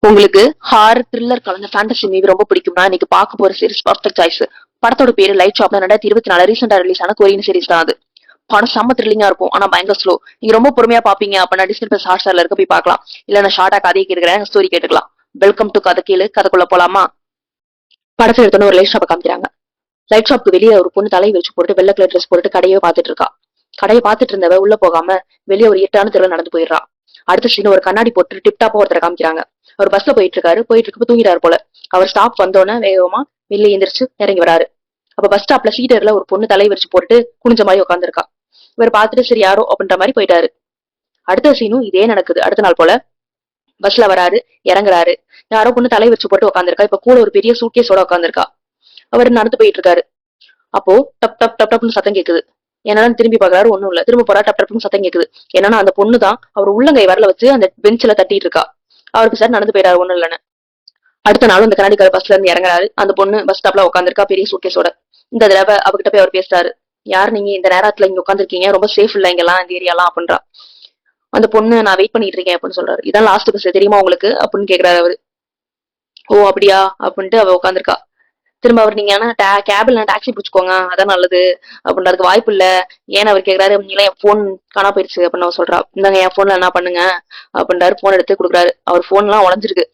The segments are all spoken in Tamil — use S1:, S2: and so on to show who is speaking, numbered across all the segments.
S1: உங்களுக்கு ஹாரர் த்ரில்லர் கலந்த ஃபேண்டசி மூவி ரொம்ப பிடிக்கும்னா இன்னைக்கு பார்க்க போற சீரிஸ் பர்ஃபெக்ட் சாய்ஸ். படத்தோட பேரு லைட் ஷாப்ல 2024 ரீசெண்டா ரிலீஸ் ஆன கொரியன் சீரிஸ் தான் அது. படம் செம்ம த்ரில்லிங்கா இருக்கும், ஆனா பயங்கர ஸ்லோ. நீங்க ரொம்ப பொறுமையா பாப்பீங்க அப்படின்னா டிஸ்னி பிளஸ் ஹாட்ஸ்டார்ல இருக்க போய் பார்க்கலாம். இல்ல நான் ஷார்ட்டா கதையை கேட்கிறேன், ஸ்டோரி கேட்டுக்கலாம். வெல்கம் டு கதை கேளு, கதைக்குள்ள போலாமா? படத்துல எடுத்தோன்னு ஒரு லைட் ஷாப்பை காமிக்கிறாங்க. லைட் ஷாப்க்கு வெளியே ஒரு பொண்ணு தலையை வச்சு போட்டு வெள்ளை கலர் ட்ரெஸ் போட்டு கடையே பார்த்துட்டு இருக்கா. கடையை பார்த்துட்டு இருந்தவ உள்ள போகாம வெளியே ஒரு எட்டான தெருவில் நடந்து போயிடுறா. அடுத்த சீன் ஒரு கண்ணாடி போட்டு டிப்டாப்பா ஒருத்தரை காமிக்கிறாங்க. அவர் பஸ்ல போயிட்டு இருக்காரு, போயிட்டு இருக்கப்ப தூங்கிட்டாரு போல. அவர் ஸ்டாப் வந்தோடனே வேகமா வெளியே எந்திரிச்சு இறங்கி வராரு. அப்ப பஸ் ஸ்டாப்ல சீட்டர்ல ஒரு பொண்ணு தலை வச்சு போட்டு குனிஞ்ச மாதிரி உட்காந்துருக்கா. இவர் பார்த்துட்டு சரி யாரோ அப்படின்ற மாதிரி போயிட்டாரு. அடுத்த சீனும் இதே நடக்குது. அடுத்த நாள் போல பஸ்ல வராரு, இறங்குறாரு. யாரோ பொண்ணு தலை வச்சு போட்டு உட்காந்துருக்கா. இப்ப கூட ஒரு பெரிய சூட்கேஸோட உட்காந்துருக்கா. அவர் நடந்து போயிட்டு இருக்காரு. அப்போ டப் டப் டப் டப்னு சத்தம் கேக்குது. என்னன்னு திரும்பி பாக்குறாரு, ஒண்ணும் இல்ல. திரும்ப போறா, டப் டப்னு சத்தம் கேக்குது. என்னன்னா அந்த பொண்ணு தான் அவர் உள்ளங்கை வரல வச்சு அந்த பெஞ்சில தட்டிட்டு இருக்கா. அவருக்கு சார் நடந்து போயிடாரு, ஒண்ணும் இல்லன்னு. அடுத்த நாளும் இந்த கண்ணாடிக்கார பஸ்ல இருந்து இறங்குறாரு. அந்த பொண்ணு பஸ் ஸ்டாப்ல உட்காந்துருக்கா பெரிய சூட்கேஸோட. இந்த தடவை அவகிட்ட போய் அவர் பேசுறாரு. யார் நீங்க, இந்த நேரத்துல இங்க உட்காந்துருக்கீங்க, ரொம்ப சேஃப் இல்ல இங்கெல்லாம், இந்த ஏரியாலாம் அப்படின்றா. அந்த பொண்ணு நான் வெயிட் பண்ணிட்டு இருக்கேன் அப்படின்னு சொல்றாரு. இதான் லாஸ்ட் பஸ் தெரியுமா உங்களுக்கு அப்படின்னு கேக்குறாரு அவரு. ஓ அப்படியா அப்படின்ட்டு அவ உட்காந்துருக்கா. திரும்ப அவர் நீங்க ஆனா கேபிள் டாக்ஸி பிடிச்சுக்கோங்க, அதான் நல்லது அப்படின்றதுக்கு வாய்ப்பு இல்ல. ஏன்னு அவர் கேக்குறாரு. நீங்களா என் போன் காணா போயிடுச்சு அப்படின்னு அவன் சொல்றா. இந்தாங்க என் போன்ல என்ன பண்ணுங்க அப்படின்றாரு. போன் எடுத்து கொடுக்குறாரு. அவர் போன் எல்லாம் உடஞ்சிருக்கு.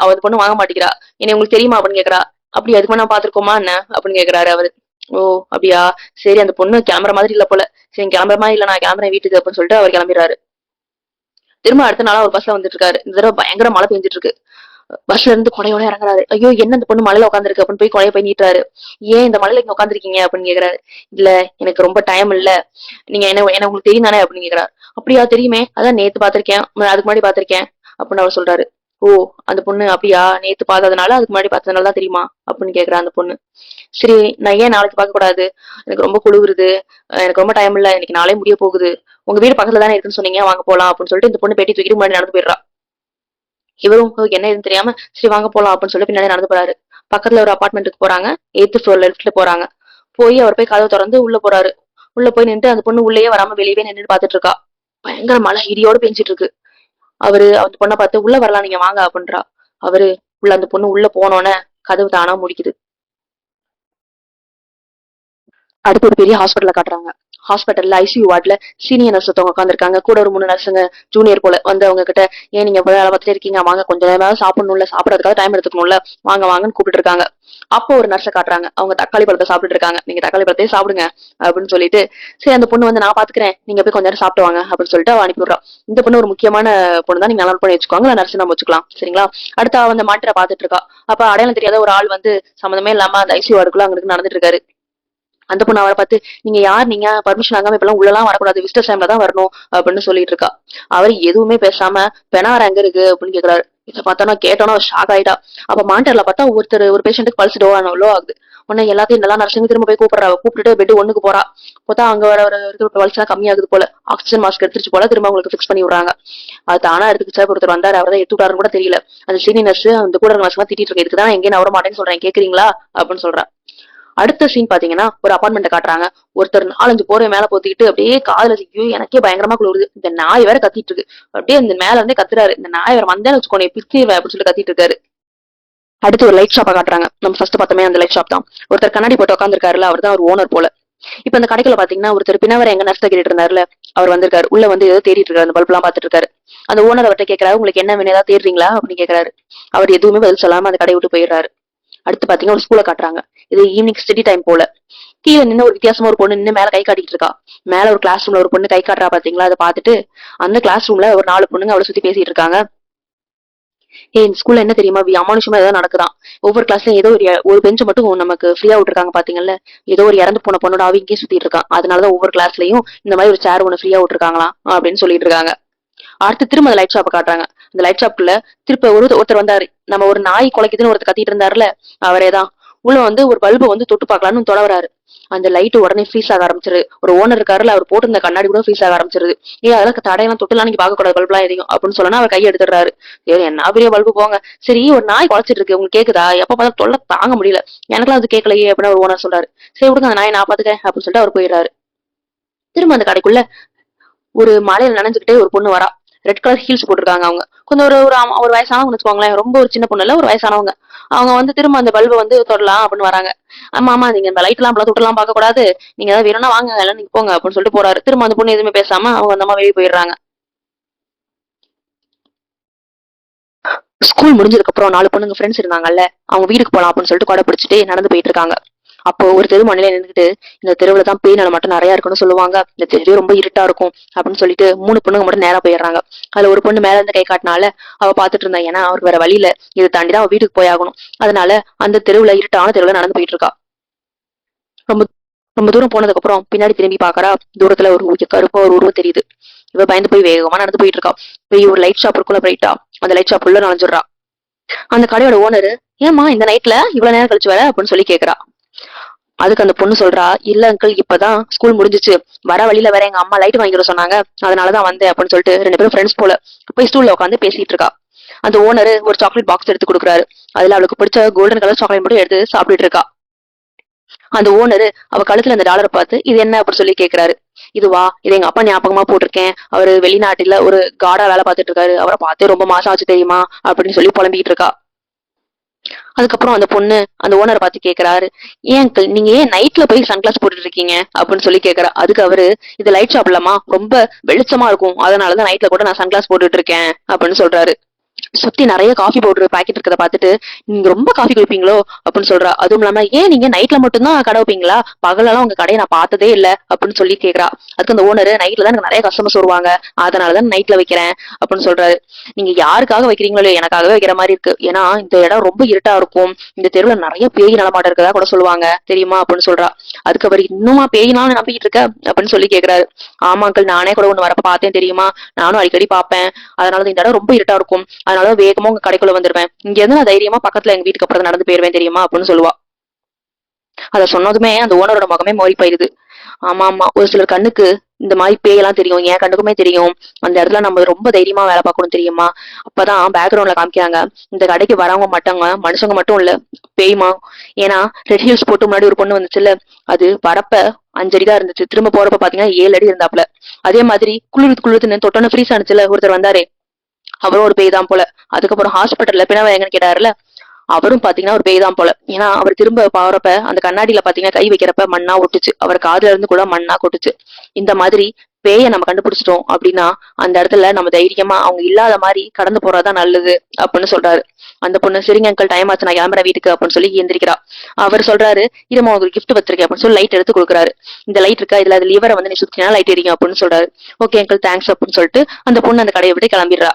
S1: அவர் பொண்ணு வாங்க மாட்டேங்கிறா. என்ன உங்களுக்கு தெரியுமா அப்படின்னு கேக்குறா. அப்படி அதுக்கு நான் பாத்துருக்கோமா என்ன அப்படின்னு கேக்குறாரு அவரு. ஓ அப்படியா, சரி அந்த பொண்ணு கிளம்புற மாதிரி இல்ல போல. சரி கிளம்புற மாதிரி இல்ல, நான் கிளம்புறேன் வீட்டுக்கு அப்படின்னு சொல்லிட்டு அவர் கிளம்பிடுறாரு. திரும்ப அடுத்த நாளா ஒரு பஸ்ல வந்துட்டு இருக்காரு. இந்த தடவை பயங்கர மழை பெஞ்சிட்டு இருக்கு. பஸ்ல இருந்து கொடையோட இறங்குறாரு. ஐயோ என்ன இந்த பொண்ணு மலையில உட்காந்துருக்கு அப்படின்னு போய் கொடையை போய் நீட்டுறாரு. ஏன் இந்த மலையில இங்க உட்காந்துருக்கீங்க அப்படின்னு கேக்குறாரு. இல்ல எனக்கு ரொம்ப டைம் இல்ல, நீங்க என்ன உங்களுக்கு தெரியும் தானே அப்படின்னு கேக்குறாரு. அப்படியா தெரியுமே, அதான் நேத்து பாத்திருக்கேன், அதுக்கு முன்னாடி பாத்திருக்கேன் அப்படின்னு அவர் சொல்றாரு. ஓ அந்த பொண்ணு அப்படியா, நேத்து பார்த்ததுனால அதுக்கு முன்னாடி பார்த்ததுனால தான் தெரியுமா அப்படின்னு கேக்குறா அந்த பொண்ணு. சரி நான் ஏன் நாளைக்கு பார்க்க கூடாது, எனக்கு ரொம்ப குளிருது, எனக்கு ரொம்ப டைம் இல்ல, இன்னைக்கு நாளே முடிய போகுது. உங்க வீடு பக்கத்துல தானே இருக்குன்னு சொன்னீங்க, வாங்க போலாம் அப்படின்னு சொல்லிட்டு இந்த பொண்ணு பேட்டி தூக்கிட்டு முன்னாடி நடந்து போயிடுறா. இவரும் என்ன எதுன்னு தெரியாம சரி வாங்க போலாம் அப்படின்னு சொல்லி பின்னாடி நடந்து போறாரு. பக்கத்துல ஒரு அபார்ட்மெண்ட்டுக்கு போறாங்க. 8th ஃப்ளோர்ல லிஃப்ட்ல போறாங்க. போய் அவர் போய் கதவை திறந்து உள்ள போறாரு. உள்ள போய் நின்று அந்த பொண்ணு உள்ளேயே வராம வெளியவே நின்று பாத்துட்டு இருக்கா. பயங்கர மழை இடியோட பெஞ்சிட்டு இருக்கு. அவரு அந்த பொண்ணை பார்த்து உள்ள வரலாம் நீங்க வாங்க அப்படின்றா. அவரு உள்ள அந்த பொண்ணு உள்ள போனோன்னே கதவு தானா முடிக்குது. அடுத்து ஒரு பெரிய ஹாஸ்பிட்டல காட்டுறாங்க. ஹாஸ்பிட்டல்ல ஐசியூ வார்டுல சீனியர் நர்ஸ் ஒருத்தவங்க உட்காந்துருக்காங்க. கூட ஒரு 3 நர்ஸுங்க ஜூனியர் போல வந்து அவங்க கிட்ட ஏன் நீங்க வேலை பார்த்துட்டு இருக்கீங்க, வாங்க கொஞ்ச நேரம் சாப்பிடணும்ல, சாப்பிடறதுக்காக டைம் எடுத்துக்கணும்ல, வாங்க வாங்கன்னு கூப்பிட்டு இருக்காங்க. அப்போ ஒரு நர்ஸை காட்டுறாங்க. அவங்க தக்காளி பழத்தை சாப்பிட்டு இருக்காங்க. நீங்க தக்காளி பழத்தையே சாப்பிடுங்க அப்படின்னு சொல்லிட்டு சரி அந்த பொண்ணு வந்து நான் பாத்துக்கிறேன், நீங்க போய் கொஞ்ச நேரம் சாப்பிட்டு வாங்க அப்படின்னு சொல்லிட்டு அவ அனுப்பி விடுறான். இந்த பொண்ணு ஒரு முக்கியமான பொண்ணு தான், நீங்க நோட் பண்ணி வச்சுக்கோங்க, இல்ல நர்ஸ் நம்ம வச்சுக்கலாம் சரிங்களா. அடுத்து அவ அந்த மாட்டிர பாத்துட்டு இருக்கா. அப்ப அடையாளம் தெரியாத ஒரு ஆள் வந்து சம்மந்தமே இல்லாம அந்த ஐசியூ வார்டுக்குள்ள அங்கிட்டு நடந்துட்டு இருக்காரு. அந்த பொண்ணு அவரை பார்த்து நீங்க யார், நீங்க பர்மிஷன் வாங்காம இப்பெல்லாம் உள்ளலாம் வரக்கூடாது, விசிட்டர் டைம்ல தான் வரணும் அப்படின்னு சொல்லிட்டு இருக்கா. அவர் எதுவுமே பேசாம பெனார் எங்க இருக்கு அப்படின்னு கேக்குறாரு. இதை பார்த்தோன்னா கேட்டோன்னா ஷாக் ஆயிட்டா. அப்ப மானிட்டர்ல பார்த்தா ஒரு பேஷண்ட்டுக்கு பல்ஸ் லோ ஆகுது. உடனே எல்லாத்தையும் நல்லா நர்சிங் திரும்ப போய் கூப்பிட்டுட்டு பெட் ஒண்ணுக்கு போறா. பார்த்தா அங்க வர பல்ஸ் எல்லாம் கம்மியாகுது போல. ஆக்சிஜன் மாஸ்க் எடுத்துச்சு போல. திரும்ப அவங்களுக்கு பிக்ஸ் பண்ணி விடுறாங்க. அது தானா எடுத்துக்கிச்சா ஒருத்தர் வந்தாரு, அவரை எடுத்து விட்டாருன்னு கூட தெரியல. அந்த சீனியர் நர்ஸ் அந்த கூட நர்ஸ் எல்லாம் திட்டிட்டு இருக்கு. இதுக்குதான் எங்கேயும் நவர மாட்டேன்னு சொல்றேன், கேக்குறீங்களா அப்படின்னு சொல்றேன். அடுத்த சீன் பாத்தீங்கன்னா ஒரு அபார்ட்மெண்ட் காட்டுறாங்க. ஒருத்தர் 4-5 போரை மேல போத்திக்கிட்டு அப்படியே காதுல சிக்கி எனக்கே பயங்கரமா குளிருது. இந்த நாய் வேற கத்திட்டு இருக்கு. அப்படியே இந்த மேல இருந்தே கத்துறாரு. இந்த நாய் வேற வந்தேன்னு வச்சுக்கோனே பிச்சிருவேன் அப்படின்னு சொல்லி கத்திட்டு இருக்காரு. அடுத்து ஒரு லைட் ஷாப்பை காட்டுறாங்க. நம்ம ஃபர்ஸ்ட் பார்த்தோமே அந்த லைட் ஷாப் தான். ஒருத்தர் கண்ணாடி போட்டு உட்காந்துருக்காருல, அவர் தான் ஒரு ஓனர் போல. இப்ப இந்த கடைக்குள்ள பாத்தீங்கன்னா ஒருத்தர் பின்னவரை எங்க நஷ்ட கேட்டுட்டு இருந்தாருல, அவர் வந்திருக்காரு. உள்ள வந்து ஏதோ தேடிட்டு இருக்காரு, அந்த பல்ப் எல்லாம் பாத்துட்டு இருக்காரு. அந்த ஓனர் அவர்கிட்ட கேட்கறாரு, உங்களுக்கு என்ன வேணும், ஏதாவது தேடுறீங்களா அப்படின்னு கேட்கறாரு. அவர் எதுவுமே பதில் சொல்லாம அந்த கடையை விட்டு போயிடுறாரு. அடுத்து பாத்தீங்கன்னா ஒரு ஸ்கூலை காட்டுறாங்க. இது ஈவினிங் ஸ்டடி டைம் போல. கீழே நின்று ஒரு வித்தியாசமா ஒரு பொண்ணு நின்று மேல கை காட்டிட்டு இருக்கா. மேல ஒரு கிளாஸ் ரூம்ல ஒரு பொண்ணு கை காட்டுறா பாத்தீங்களா, அதை பாத்துட்டு அந்த கிளாஸ் ரூம்ல ஒரு 4 பொண்ணுங்க அவளை சுத்தி பேசிட்டு இருக்காங்க. இந்த ஸ்கூல்ல என்ன தெரியுமா, அமானுஷமா ஏதாவது நடக்குதான். ஒவ்வொரு கிளாஸ்லயும் ஏதோ ஒரு பெஞ்சு மட்டும் நமக்கு ஃப்ரீயா விட்டுருக்காங்க பாத்தீங்கல்ல. ஏதோ ஒரு இறந்து போன பொண்ணோட அவிங்கே சுத்திட்டு இருக்கான். அதனாலதான் ஒவ்வொரு கிளாஸ்லயும் இந்த மாதிரி ஒரு சேர் ஒண்ணு ஃப்ரீயா விட்டுருக்காங்களாம் அப்படின்னு சொல்லிட்டு இருக்காங்க. அடுத்து திரும்ப அந்த லைட் ஷாப்பை காட்டுறாங்க. அந்த லைட் ஷாப்புக்குள்ள திருப்ப ஒருத்தர் வந்தாரு. நம்ம ஒரு நாய் குலைக்குதுன்னு ஒருத்தர் கத்திட்டு இருந்தாருல, அவரேதான். உள்ள வந்து ஒரு பல்பை வந்து தொட்டு பார்க்கலாம்னு தொடவராரு. அந்த லைட் உடனே ஃப்ரீஸ் ஆக ஆரம்பிச்சிரு. ஒரு ஓனர் இருக்காருல, அவர் போட்டு இந்த கண்ணாடி கூட ஃப்ரீஸ் ஆக ஆரம்பிச்சிருது. அதெல்லாம் தடையெல்லாம் தொட்டுலாம் நீங்க பார்க்க கூடாது, பல்பெல்லாம் எதையும் அப்படின்னு சொன்னா அவர் கையை எடுத்துடுறாரு. சரி என்ன பெரிய பல்பு போங்க. சரி ஒரு நாய் குலைச்சிட்டு இருக்கு, உங்களுக்கு கேக்குதா, எப்ப பார்த்தா தொல்லை தாங்க முடியல, எனக்கெல்லாம் அது கேட்கலையே அப்படின்னு ஒரு ஓனர் சொல்றாரு. சரி விடுங்க அந்த நாயை நான் பாத்துக்கேன் அப்படின்னு சொல்லிட்டு அவர் போயிடுறாரு. திரும்ப அந்த கடைக்குள்ள ஒரு மலையில நனைஞ்சுக்கிட்டே ஒரு பொண்ணு வரா. ரெட் கலர் ஹீல்ஸ் போட்டிருக்காங்க. அவங்க கொஞ்சம் ஒரு வயசானவங்க வச்சுக்கோங்களேன், ரொம்ப ஒரு சின்ன பொண்ணு இல்ல, ஒரு வயசானவங்க. அவங்க வந்து திரும்ப அந்த பல்பை வந்து தொடலாம் அப்படின்னு வராங்க. ஆமா நீங்க இந்த லைட் எல்லாம் தொட்டெல்லாம் பார்க்க கூடாது, நீங்க ஏதாவது வேணும்னா வாங்க எல்லாம் நீங்க போங்க அப்படின்னு சொல்லிட்டு போறாரு. திரும்ப அந்த பொண்ணு எதுவுமே பேசாம அவங்க அந்த அம்மா வெளியே போயிடுறாங்க. ஸ்கூல் முடிஞ்சதுக்கு அப்புறம் 4 பொண்ணுங்க ஃப்ரெண்ட்ஸ் இருந்தாங்கல்ல, அவங்க வீட்டுக்கு போலாம் அப்படின்னு சொல்லிட்டு கொடை பிடிச்சிட்டு நடந்து போயிட்டு இருக்காங்க. அப்போ ஒரு தெரு மண்ணில நின்றுட்டு, இந்த தெருவுல தான் பேய் நடமாட்டம் நிறைய இருக்குன்னு சொல்லுவாங்க, இந்த தெருவே ரொம்ப இருட்டா இருக்கும் அப்படின்னு சொல்லிட்டு 3 பொண்ணுங்க மட்டும் நேரா போயிடுறாங்க. அதுல ஒரு பொண்ணு மேல இருந்து கை காட்டினால அவ பாத்துட்டு இருந்தா, ஏன்னா அவருக்கு வேற வழியில இதை தாண்டிதான் அவ வீட்டுக்கு போயாகணும். அதனால அந்த தெருவுல இருட்டான தெருவுல நடந்து போயிட்டு இருக்கா. ரொம்ப ரொம்ப தூரம் போனதுக்கு அப்புறம் பின்னாடி திரும்பி பாக்குறா. தூரத்துல ஒரு கருப்பா ஒரு உருவம் தெரியுது. இவ பயந்து போய் வேகமா நடந்து போயிட்டு இருக்கா. போய் ஒரு லைட் ஷாப் இருக்குள்ள பிரைட்டா, அந்த லைட் ஷாப் உள்ள நுழைஞ்சிடுறா. அந்த கடையோட ஓனரு, ஏமா இந்த நைட்ல இவ்வளவு நேரம் கழிச்சு வர அப்படின்னு சொல்லி கேக்குறா. அதுக்கு அந்த பொண்ணு சொல்றா, இல்ல அங்கிள் இப்பதான் ஸ்கூல் முடிஞ்சிச்சு, வர வழியில வேற எங்க அம்மா லைட் வாங்கிட சொன்னாங்க, அதனாலதான் வந்தேன் அப்படின்னு சொல்லிட்டு 2 பேரும் ஃப்ரெண்ட்ஸ் போல போய் ஸ்டூல்ல உட்காந்து பேசிட்டு இருக்கா. அந்த ஓனரு ஒரு சாக்லேட் பாக்ஸ் எடுத்து கொடுக்குறாரு. அதுல அவளுக்கு பிடிச்ச கோல்டன் கலர் சாக்லேட் மட்டும் எடுத்து சாப்பிட்டுட்டு இருக்கா. அந்த ஓனரு அவ கழுத்துல அந்த டாலரை பார்த்து இது என்ன அப்படின்னு சொல்லி கேக்குறாரு. இதுவா, இது எங்க அப்பா ஞாபகமா போட்டிருக்கேன், அவரு வெளிநாட்டுல ஒரு கார்டா வேலை பார்த்துட்டு இருக்காரு, அவரை பார்த்து ரொம்ப மாசம் ஆச்சு தெரியுமா அப்படின்னு சொல்லி புலம்பிக்கிட்டு இருக்கா. அதுக்கப்புறம் அந்த பொண்ணு அந்த ஓனரை பார்த்து கேக்குறாரு, ஏன் அங்கிள் நீங்க ஏன் நைட்ல போய் சன்கிளாஸ் போட்டுட்டு இருக்கீங்க அப்படின்னு சொல்லி கேக்குறா. அதுக்கு அவரு, இது லைட் ஷாப் இல்லமா, ரொம்ப வெளிச்சமா இருக்கும், அதனாலதான் நைட்ல கூட நான் சன்கிளாஸ் போட்டுட்டு இருக்கேன் அப்படின்னு சொல்றாரு. சுத்தி நிறைய காஃபி பவுடர் பாக்கெட் இருக்கிறத பாத்துட்டு, நீங்க ரொம்ப காஃபி குடிப்பீங்களோ அப்படின்னு சொல்றா. அதுவும் இல்லாம ஏன் நீங்க நைட்ல மட்டும்தான் கடை வைப்பீங்களா, பகலெல்லாம் உங்க கடையை நான் பார்த்ததே இல்ல அப்படின்னு சொல்லி கேக்குறா. அதுக்கு அந்த ஓனர், நைட்ல தான் எனக்கு நிறைய கஸ்டமர்ஸ் வருவாங்க, அதனாலதான் நைட்ல வைக்கிறேன் அப்படின்னு சொல்றாரு. நீங்க யாருக்காக வைக்கிறீங்களோ எனக்காகவே வைக்கிற மாதிரி இருக்கு, ஏன்னா இந்த இடம் ரொம்ப இருட்டா இருக்கும், இந்த தெருவுல நிறைய பேய் நடமாட்டம் இருக்கதா கூட சொல்லுவாங்க தெரியுமா அப்படின்னு சொல்றா. அதுக்கு அவர், இன்னுமா பேயினாலும் நம்பிக்கிட்டு இருக்க அப்படின்னு சொல்லி கேக்குறாரு. ஆமாக்கள், நானே கூட ஒண்ணு வரப்ப பார்த்தேன் தெரியுமா, நானும் அடிக்கடி பார்ப்பேன், அதனால இந்த இடம் ரொம்ப இருட்டா இருக்கும், அதனால வேகமா உங்க கடைக்குள்ள வந்துருவேன், இங்க இருந்து நான் தைரியமா பக்கத்துல எங்க வீட்டுக்கு அப்புறம் நடந்து போயிருவேன் தெரியுமா அப்படின்னு சொல்லுவா. அத சொன்னதுமே அந்த ஓனரோட முகமே மாறி போயிருது. ஆமா ஒரு சிலர் கண்ணுக்கு இந்த மாதிரி பேயெல்லாம் தெரியும், என் கண்ணுக்குமே தெரியும், அந்த இடத்துல நம்ம ரொம்ப தைரியமா வேலை பார்க்கணும் தெரியுமா. அப்பதான் பேக்ரவுண்ட்ல காமிக்கிறாங்க, இந்த கடைக்கு வரவங்க மாட்டாங்க, மனுஷங்க மட்டும் இல்ல பேய்மா. ஏன்னா ரெட் ஹில்ஸ் போட்டு முன்னாடி ஒரு பொண்ணு வந்துச்சுல்ல, அது வரப்ப 5 அடி தான் இருந்துச்சு, திரும்ப போறப்ப பாத்தீங்கன்னா 7 அடி இருந்தாப்ல. அதே மாதிரி குளிர்த்துன்னு தொட்டோன்னு ஃப்ரீஸ் ஆனிச்சுல ஒருத்தர் வந்தாரே, அவரும் ஒரு பேய் தான் போல. அதுக்கப்புறம் ஹாஸ்பிட்டல்ல பிணவை எங்கன்னு கேட்டாருல, அவரும் பாத்தீங்கன்னா ஒரு பேய் தான் போல. ஏன்னா அவர் திரும்ப பாக்குறப்ப அந்த கண்ணாடியில பாத்தீங்கன்னா கை வைக்கிறப்ப மண்ணா ஒட்டுச்சு, அவர் காதுல இருந்து கூட மண்ணா கொட்டுச்சு. இந்த மாதிரி பேயை நம்ம கண்டுபிடிச்சிட்டோம் அப்படின்னா அந்த இடத்துல நம்ம தைரியமா அவங்க இல்லாத மாதிரி கடந்து போறதுதான் நல்லது அப்படின்னு சொல்றாரு. அந்த பொண்ணு, சரிங்க அங்கிள் டைம் ஆச்சு நான் கிளம்புறேன் வீட்டுக்கு அப்படின்னு சொல்லி எந்திரிக்கிறா. அவர் சொல்றாரு, இருமா உங்களுக்கு கிஃப்ட் வச்சிருக்கேன் அப்படின்னு சொல்லி லைட் எடுத்து கொடுக்குறாரு. இந்த லைட் இருக்கா, இதுல அது லிவரை வந்து நீ சுத்தினா லைட் எரியும் அப்படின்னு சொல்றாரு. ஓகே அங்கிள் தேங்க்ஸ் அப்படின்னு சொல்லிட்டு அந்த பொண்ணு அந்த கடையை விட்டு கிளம்பிடுறா.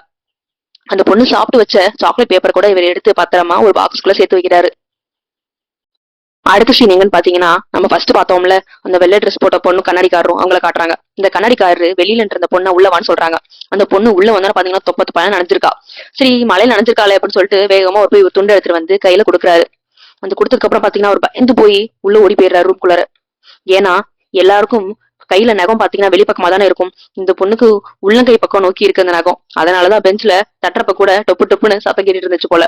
S1: அந்த பொண்ணு சாப்பிட்டு வச்ச சாக்லேட் பேப்பர் கூட இவர் எடுத்து பத்திரமா ஒரு பாக்ஸ்குள்ள சேர்த்து வைக்கிறாரு. அடுத்த சீன் எங்கன்னு பாத்தீங்கன்னா, நம்ம ஃபர்ஸ்ட் பார்த்தோம்ல, அந்த வெள்ளை ட்ரெஸ் போட்ட பொண்ணு கண்ணாடிக்காரரும் அவங்கள காட்டுறாங்க. இந்த கண்ணாடிக்காரரு வெளியில இருந்த பொண்ணை உள்ளவான்னு சொல்றாங்க. அந்த பொண்ணு உள்ள வந்தா பாத்தீங்கன்னா தொப்பத்து பழம் நனைஞ்சிருக்கா. சரி மழையில நனைஞ்சிருக்காளே அப்படின்னு சொல்லிட்டு வேகமா ஒரு போய் ஒரு துண்டு எடுத்துட்டு வந்து கையில கொடுக்குறாரு. அந்த கொடுத்ததுக்கு அப்புறம் பாத்தீங்கன்னா அவர் பயந்து போய் உள்ள ஓடி போயிடுறாரு ரூம்குள்ளார. ஏன்னா எல்லாருக்கும் கையில நகம் பாத்தீங்கன்னா வெளிப்பக்கமா தானே இருக்கும், இந்த பொண்ணுக்கு உள்ளங்கை பக்கம் நோக்கி இருக்கு அந்த நகம், அதனாலதான் பெஞ்ச்ல தட்டுறப்ப கூட டொப்பு டொப்புன்னு சத்தம் கேட்டுட்டு இருந்துச்சு போல.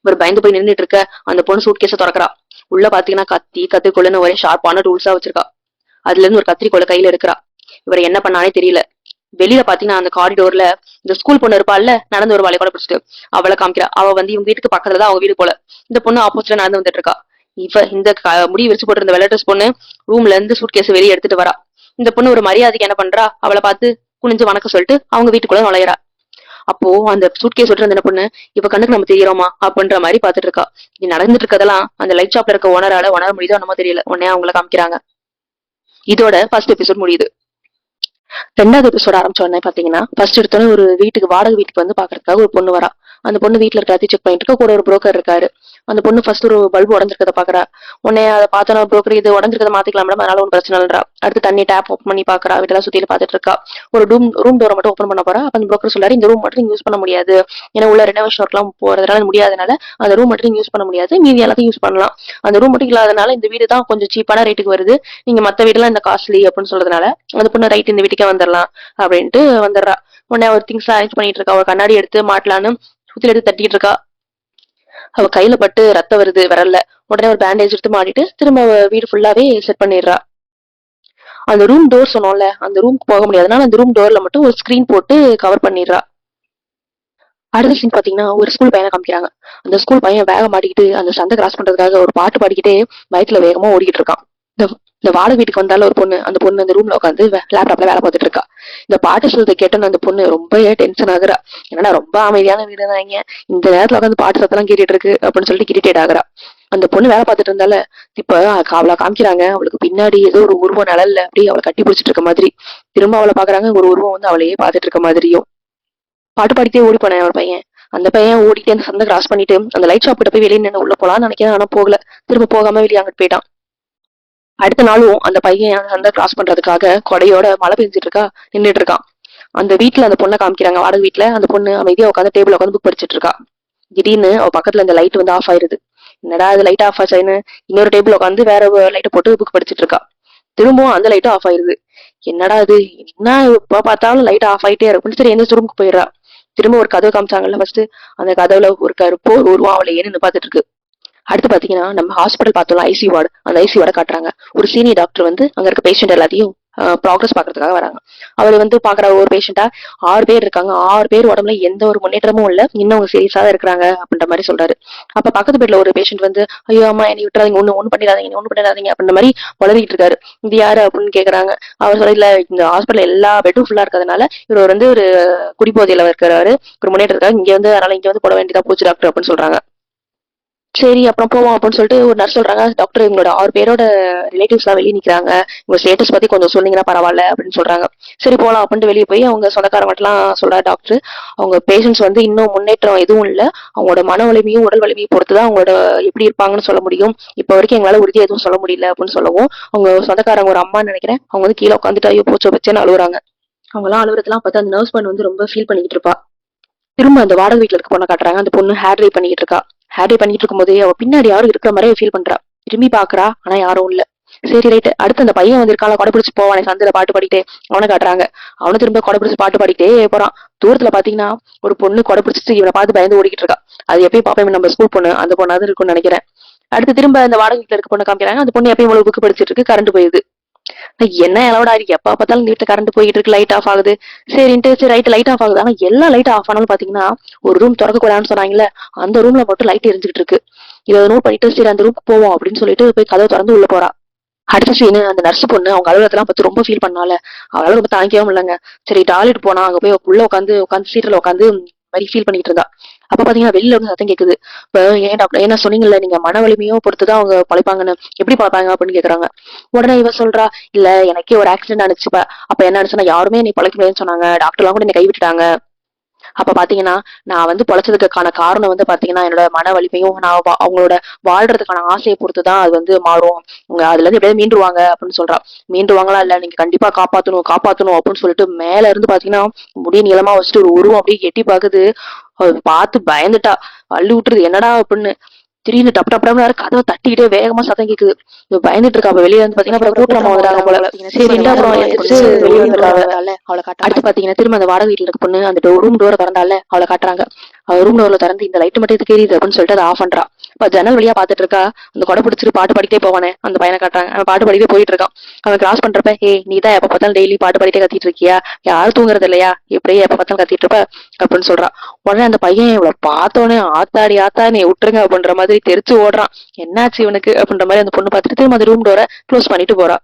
S1: இவர் பயந்து போய் நின்றுட்டு இருக்க அந்த பொண்ணு சூட்கேஸ திறக்கிறா. உள்ள பாத்தீங்கன்னா கத்தி கத்திரிக்கோள்னு ஒரே ஷார்ப்பான டூல்ஸா வச்சிருக்கா. அதுல இருந்து ஒரு கத்திரிக்கோளை கையில எடுக்கிறா. இவர் என்ன பண்ணானே தெரியல. வெளியில பாத்தீங்கன்னா அந்த காரிடோர்ல இந்த ஸ்கூல் பொண்ணு இருப்பாள்ல, நடந்து ஒரு கூட பிடிச்சிட்டு அவளை காமிக்கிறா. அவ வந்து இவங்க வீட்டுக்கு பக்கத்துலதான் அவங்க வீடு போல. இந்த பொண்ணு ஆப்போசிட்ல நடந்து வந்துட்டு இருக்கா. இவ இந்த முடி விரிச்சு போட்டு இருந்த வெள்ளை ட்ரெஸ் பொண்ணு ரூம்ல இருந்து சூட்கேஸ் வெளியே எடுத்துட்டு வரா. இந்த பொண்ணு ஒரு மரியாதைக்கு என்ன பண்றா, அவளை பார்த்து குனிஞ்சு வணக்கம் சொல்லிட்டு அவங்க வீட்டுக்குள்ள நுழையறா. அப்போ அந்த சூட்கேஸ் விட்டு இருந்த பொண்ணு, இவ கண்ணுக்கு நம்ம தெரியறோமா அப்படின்ற மாதிரி பாத்துட்டு இருக்கா. இது நடந்துட்டு இருக்கதெல்லாம் அந்த லைட் ஷாப்ல இருக்க ஓனரால உணர முடியுதோ என்னமோ தெரியல, உடனே அவங்கள காமிக்கிறாங்க. இதோட ஃபர்ஸ்ட் எபிசோட் முடியுது. 2வது எபிசோட் ஆரம்பிச்ச உடனே பாத்தீங்கன்னா, ஃபர்ஸ்ட் எடுத்தோன்னே ஒரு வீட்டுக்கு வாடகை வீட்டுக்கு வந்து பாக்குறதுக்காக ஒரு பொண்ணு வரா. அந்த பொண்ணு வீட்டுல இருக்க செக் பண்ணிட்டு இருக்க, கூட ஒரு புரோக்கர் இருக்காரு. அந்த பொண்ணு ஃபர்ஸ்ட் ஒரு பல்பு உடஞ்சிருக்கத பாக்குறா. உடனே அதை பார்த்தா புரோக்கர், இது உடஞ்சிருக்கத மாத்திக்கலாம் மேடம், அதனால ஒன்றும் பிரச்சனை இல்லைன்றா. அடுத்து தண்ணி டேப் ஓப்பன் பண்ணி பாக்குறா, வீட்டெல்லாம் சுத்திட்டு பாத்துட்டு இருக்கா. ஒரு ரூம் டோரை மட்டும் ஓப்பன் பண்ண போறா. அப்ப அந்த புரோக்கர் சொல்லாரு, இந்த ரூம் மட்டும் நீங்க யூஸ் பண்ண முடியாது, ஏன்னா உள்ள ரெனோவேஷன் ஒர்க் எல்லாம் போறதுனால முடியாதனால அந்த ரூம் மட்டும் நீங்க யூஸ் பண்ண முடியாது, மீதி எல்லாத்தையும் யூஸ் பண்ணலாம். அந்த ரூம் மட்டும் இல்லாதனால இந்த வீடு தான் கொஞ்சம் சீப்பான ரேட்டுக்கு வருது, நீங்க மத்த வீடுலாம் இந்த காஸ்ட்லி அப்படின்னு சொல்றதுனால அந்த பொண்ணு ரைட் இந்த வீட்டுக்கே வந்துடலாம் அப்படின்ட்டு வந்துடுறா. உடனே அவர் திங்ஸ் அரேஞ்ச் பண்ணிட்டு இருக்கா. ஒரு கண்ணாடி எடுத்து மாட்டலான்னு சுத்தில எடுத்து தட்டிட்டு இருக்கா. அவ கையில பட்டு ரத்தம் வருது விரல்ல. உடனே ஒரு பேண்டேஜ் எடுத்து மாட்டிட்டு திரும்ப வீடு ஃபுல்லாவே செட் பண்ணிடுறா. அந்த ரூம் டோர் சொன்னோம்ல, அந்த ரூம்க்கு போக முடியாதனால அந்த ரூம் டோர்ல மட்டும் ஒரு ஸ்கிரீன் போட்டு கவர் பண்ணிடுறா. அடுத்த சீன் பாத்தீங்கன்னா ஒரு ஸ்கூல் பையனை காமிக்கிறாங்க. அந்த ஸ்கூல் பையன் வேக மாட்டிக்கிட்டு அந்த சந்தை கிராஸ் பண்றதுக்காக ஒரு பாட்டு பாடிக்கிட்டே பைக்ல வேகமா ஓடிக்கிட்டு இருக்கான். இந்த இந்த வாடகை வீட்டுக்கு வந்தாலும் ஒரு பொண்ணு, அந்த பொண்ணு அந்த ரூம்ல உட்காந்து லேப்டாப்ல வேலை பார்த்துட்டு இருக்கா. இந்த பாட்டு சொல்றதை கேட்டோன்னு அந்த பொண்ணு ரொம்ப டென்ஷன் ஆகுறா. என்னன்னா ரொம்ப அமைதியான வீடு தான் இங்க, இந்த நேரத்துல உட்காந்து பாட்டு சத்தெல்லாம் கேட்டுட்டு இருக்கு அப்படின்னு சொல்லிட்டு இரிட்டேட் ஆகுறா. அந்த பொண்ணு வேலை பார்த்துட்டு இருந்தால இப்ப அவளை காமிக்கிறாங்க. அவளுக்கு பின்னாடி ஏதோ ஒரு உருவம் நிழல்ல அப்படியே அவளை கட்டி பிடிச்சிட்டு இருக்க மாதிரி, திரும்ப அவளை பாக்குறாங்க. ஒரு உருவம் வந்து அவளையே பார்த்துட்டு இருக்க மாதிரியும். பாட்டு பாடிட்டே ஓடி போனேன் அவள் பையன். அந்த பையன் ஓடிட்டு அந்த சந்தை கிராஸ் பண்ணிட்டு அந்த லைட் ஷாப் கிட்ட போய் வெளியே நின்று உள்ள போலான்னு நினைக்கிறேன். ஆனா போகல, திரும்ப போகாம வெளியே அங்கிட்டு போயிட்டான். அடுத்த நாளும் அந்த பையன் அந்த சந்தை கிராஸ் பண்றதுக்காக கொடையோட மழை பெஞ்சிட்டு இருக்கா, நின்றுட்டு இருக்கான். அந்த வீட்டுல அந்த பொண்ணை காமிக்கிறாங்க. வாடகை வீட்டுல அந்த பொண்ணு அமைதியா உட்காந்து டேபிள் உட்காந்து புக் படிச்சிட்டு இருக்கா. திடீர்னு அவ பக்கத்துல இந்த லைட் வந்து ஆஃப் ஆயிருது. என்னடா இது லைட் ஆஃப் ஆச்சுன்னு இன்னொரு டேபிள் உட்காந்து வேற லைட்டை போட்டு புக் படிச்சிட்டு இருக்கா. திரும்பவும் அந்த லைட்டும் ஆஃப் ஆயிருது. என்னடா இது, என்ன இப்ப பார்த்தாலும் லைட் ஆஃப் ஆயிட்டே இருக்குன்னு சரி எந்த ரூமுக்கு போயிடுறா. திரும்ப ஒரு கதவை காமிச்சாங்கல்ல ஃபர்ஸ்ட், அந்த கதவுல ஒரு கருப்போ ஒரு உருவம் அவளை ஏன்னு பாத்துட்டு இருக்கு. அடுத்து பாத்தீங்கன்னா நம்ம ஹாஸ்பிட்டல் பார்த்தோம்ல ஐசி வார்டு, அந்த ஐசி வார்டை காட்டுறாங்க. ஒரு சீனியர் டாக்டர் வந்து அங்க இருக்க பேஷண்ட் எல்லாத்தையும் ப்ராக்ரஸ் பாக்குறதுக்காக வராங்க. அவர் வந்து பாக்குற ஒரு பேஷண்டா 6 பேர் இருக்காங்க. 6 பேர் உடம்புல எந்த ஒரு முன்னேற்றமும் இல்ல, இன்னும் அவங்க சீரியஸா தான் இருக்கிறாங்க அப்படின்ற மாதிரி சொல்றாரு. அப்ப பக்கத்து பெட்ல ஒரு பேஷண்ட் வந்து ஐயோ அம்மா என்னை விட்டுறாதீங்க, ஒண்ணு பண்ணிடாதீங்க, ஒண்ணு பண்ணிடாதீங்க அப்படின்ற மாதிரி வளரிட்டு இருக்காரு. இது யாரு அப்படின்னு கேக்குறாங்க. அவர் சொல்ல இல்ல, இந்த ஹாஸ்பிட்டல் எல்லா பெட்டும் ஃபுல்லா இருக்கிறதுனால இவர் வந்து ஒரு குடிபோதையில இருக்கிறாரு, ஒரு முன்னேற்றம் இருக்காரு, இங்க வந்து அதனால இங்க வந்து போட வேண்டியதா போச்சு டாக்டர் அப்படின்னு சொல்றாங்க. சரி அப்புறம் போவோம் அப்படின்னு சொல்லிட்டு ஒரு நர்ஸ் சொல்றாங்க, டாக்டர் இவங்களோட 6 பேரோட ரிலேட்டிவ்ஸ் எல்லாம் வெளியே நிக்கிறாங்க, உங்க ஸ்டேட்டஸ் பத்தி கொஞ்சம் சொன்னீங்கன்னா பரவாயில்ல அப்படின்னு சொல்றாங்க. சரி போலாம் அப்படின்ட்டு வெளியே போய் அவங்க சொந்தக்காரங்க எல்லாம் சொல்றாரு டாக்டர், அவங்க பேஷண்ட்ஸ் வந்து இன்னும் முன்னேற்றம் எதுவும் இல்ல, அவங்களோட மன வலிமையும் உடல் வலிமையும் பொறுத்துதான் அவங்களோட எப்படி இருப்பாங்கன்னு சொல்ல முடியும், இப்ப வரைக்கும் எங்களால உறுதியா எதுவும் சொல்ல முடியல அப்படின்னு சொல்லவும், அவங்க சொந்தக்காரங்க ஒரு அம்மான்னு நினைக்கிறேன், அவங்க வந்து கீழே உட்காந்துட்டு ஐயோ போச்சோ வச்சேன்னு அழுகுறாங்க. அவங்க எல்லாம் அழுகுறதெல்லாம் பார்த்து அந்த நர்ஸ் பண்ண வந்து ரொம்ப ஃபீல் பண்ணிட்டு இருப்பா. திரும்ப அந்த வாடகை வீட்டுல இருக்க பொண்ணை காட்டுறாங்க. அந்த பொண்ணு ஹேர் ட்ரை பண்ணிட்டு இருக்கா. ஹேர் ட்ரை பண்ணிட்டு இருக்கும் போதே அவ பின்னாடி யாரும் இருக்கிற மாதிரியே ஃபீல் பண்றா. திரும்பி பாக்குறா, ஆனா யாரும் இல்ல. சரி ரைட், அடுத்து அந்த பையன் வந்திருக்கான கொடை பிடிச்சு போவானே சந்தையில பாட்டு பாடிட்டே, அவனை காட்டுறாங்க. அவனை திரும்ப கொடை பிடிச்சு பாட்டு பாடிட்டே போறான். தூரத்துல பாத்தீங்கன்னா ஒரு பொண்ணு கொடை பிடிச்சிட்டு இவனை பார்த்து பயந்து ஓடிக்கிட்டு இருக்கா. அது எப்பயும் பாப்பேன் நம்ம ஸ்கூல் பொண்ணு, அந்த பொண்ணாவது இருக்கும்னு நினைக்கிறேன். அடுத்து திரும்ப அந்த வாடகை வீட்டுல இருக்க பொண்ணு காமிக்கிறாங்க. அந்த பொண்ணு எப்பயும் இவ்வளவு புக்கு படிச்சிட்டு இருக்கு. கரண்ட் போயிருது. என்ன எலவடா இருக்கு, எப்ப பார்த்தாலும் இந்த வீட்டுல கரண்ட் போயிட்டு இருக்கு, லைட் ஆஃப் ஆகுது. சரின்ட்டு சரி ரைட் லைட் ஆஃப் ஆகுது. ஆனா எல்லா லைட் ஆஃப் ஆனாலும் பாத்தீங்கன்னா ஒரு ரூம் திறக்க கூடாதுன்னு சொன்னாங்கல்ல, அந்த ரூம்ல மட்டும் லைட் எரிஞ்சுட்டு இருக்கு. இதை நோட் பண்ணிட்டு சரி அந்த ரூம்க்கு போவோம் அப்படின்னு சொல்லிட்டு போய் கதவை திறந்து உள்ள போறா. அடுத்த சீனு அந்த நர்ஸ் பொண்ணு அவங்க அலுவலகத்தெல்லாம் பார்த்து ரொம்ப ஃபீல் பண்ணால, அவளால ரொம்ப தாங்கிக்கவும் இல்லைங்க. சரி டாய்லெட் போனா அங்க போய் உள்ள உட்காந்து உட்காந்து சீட்ல உட்காந்து மாதிரி ஃபீல் பண்ணிட்டு இருந்தா. அப்ப பாத்தீங்கன்னா வெளியில இருந்து சத்தம் கேக்குது. இப்ப ஏன் டாக்டர் என்ன சொன்னீங்கல்ல, நீங்க மன வலிமையோ பொறுத்துதான் அவங்க பழைப்பாங்கன்னு, எப்படி பார்ப்பாங்க அப்படின்னு கேக்குறாங்க. உடனே இவ சொல்றா, இல்ல எனக்கே ஒரு ஆக்சிடென்ட் ஆனிச்சுப்ப, அப்ப என்ன ஆனிச்சுன்னா யாருமே நீ பழைக்க முடியாதுன்னு சொன்னாங்க, டாக்டர் எல்லாம் கூட என்னை கைவிட்டுட்டாங்க. அப்ப பாத்தீங்கன்னா நான் வந்து பொழைச்சதுக்கான காரணம் வந்து பாத்தீங்கன்னா என்னோட மன வலிமையும் நான் அவங்களோட வாழ்றதுக்கான ஆசையை பொறுத்துதான் அது வந்து மாறும், அவங்க அதுல இருந்து எப்படியாவது மீண்டுருவாங்க அப்படின்னு சொல்றா. மீண்டுருவாங்களா இல்ல, நீங்க கண்டிப்பா காப்பாத்தணும் காப்பாத்தணும் அப்படின்னு சொல்லிட்டு மேல இருந்து பாத்தீங்கன்னா முடிய நீளமா வச்சுட்டு ஒரு உருவம் அப்படியே எட்டி பாக்குது. பார்த்து பயந்துட்டா, அள்ளி விட்டுருது என்னடா அப்படின்னு. திடீர்னு டப் டப் டப்னு வேற கதவை தட்டிக்கிட்டே வேகமா சத்தம் கேக்குது. இவ பயந்துட்டு இருக்கா. அப்ப வெளியே வந்து பாத்தீங்கன்னா அப்புறம் கூட்டமா வந்துட்டாங்க போல. சரின்ட்டு அப்புறம் எந்திரிச்சு வெளியே வந்துட்டாங்க. அடுத்து பாத்தீங்கன்னா திரும்ப அந்த வாடகை வீட்டுல இருக்க பொண்ணு அந்த ரூம் டோரை திறந்தால அவளை காட்டுறாங்க. ரூம் டோர்ல திறந்து இந்த லைட் மட்டும் எதுக்கு எரியுது அப்படின்னு சொல்லிட்டு அதை ஆஃப் பண்றா. இப்ப ஜன்னல் வழியா பாத்துட்டு இருக்கா. அந்த கொடை பிடிச்சிட்டு பாட்டு பாடிட்டே போவானே அந்த பையனை காட்டுறாங்க. அவன் பாட்டு பாடிட்டே போயிட்டு இருக்கான். அவன் கிராஸ் பண்றப்ப நீ தான் எப்ப பார்த்தாலும் டெய்லி பாட்டு பாடிட்டே கத்திட்டு இருக்கியா, யாரும் தூங்குறது இல்லையா, எப்படியே எப்ப பார்த்தாலும் கத்திட்டு இருப்ப அப்படின்னு சொல்றா. உடனே அந்த பையன் இவ்வளவு பார்த்தோன்னே ஆத்தாடி ஆத்தா நீ விட்டுருங்க அப்படின்ற மாதிரி தெரிச்சு ஓடுறான். என்னாச்சு இவனுக்கு அப்படின்ற மாதிரி அந்த பொண்ணு பார்த்துட்டு திரும்ப அந்த ரூம் டோரை க்ளோஸ் பண்ணிட்டு போறா.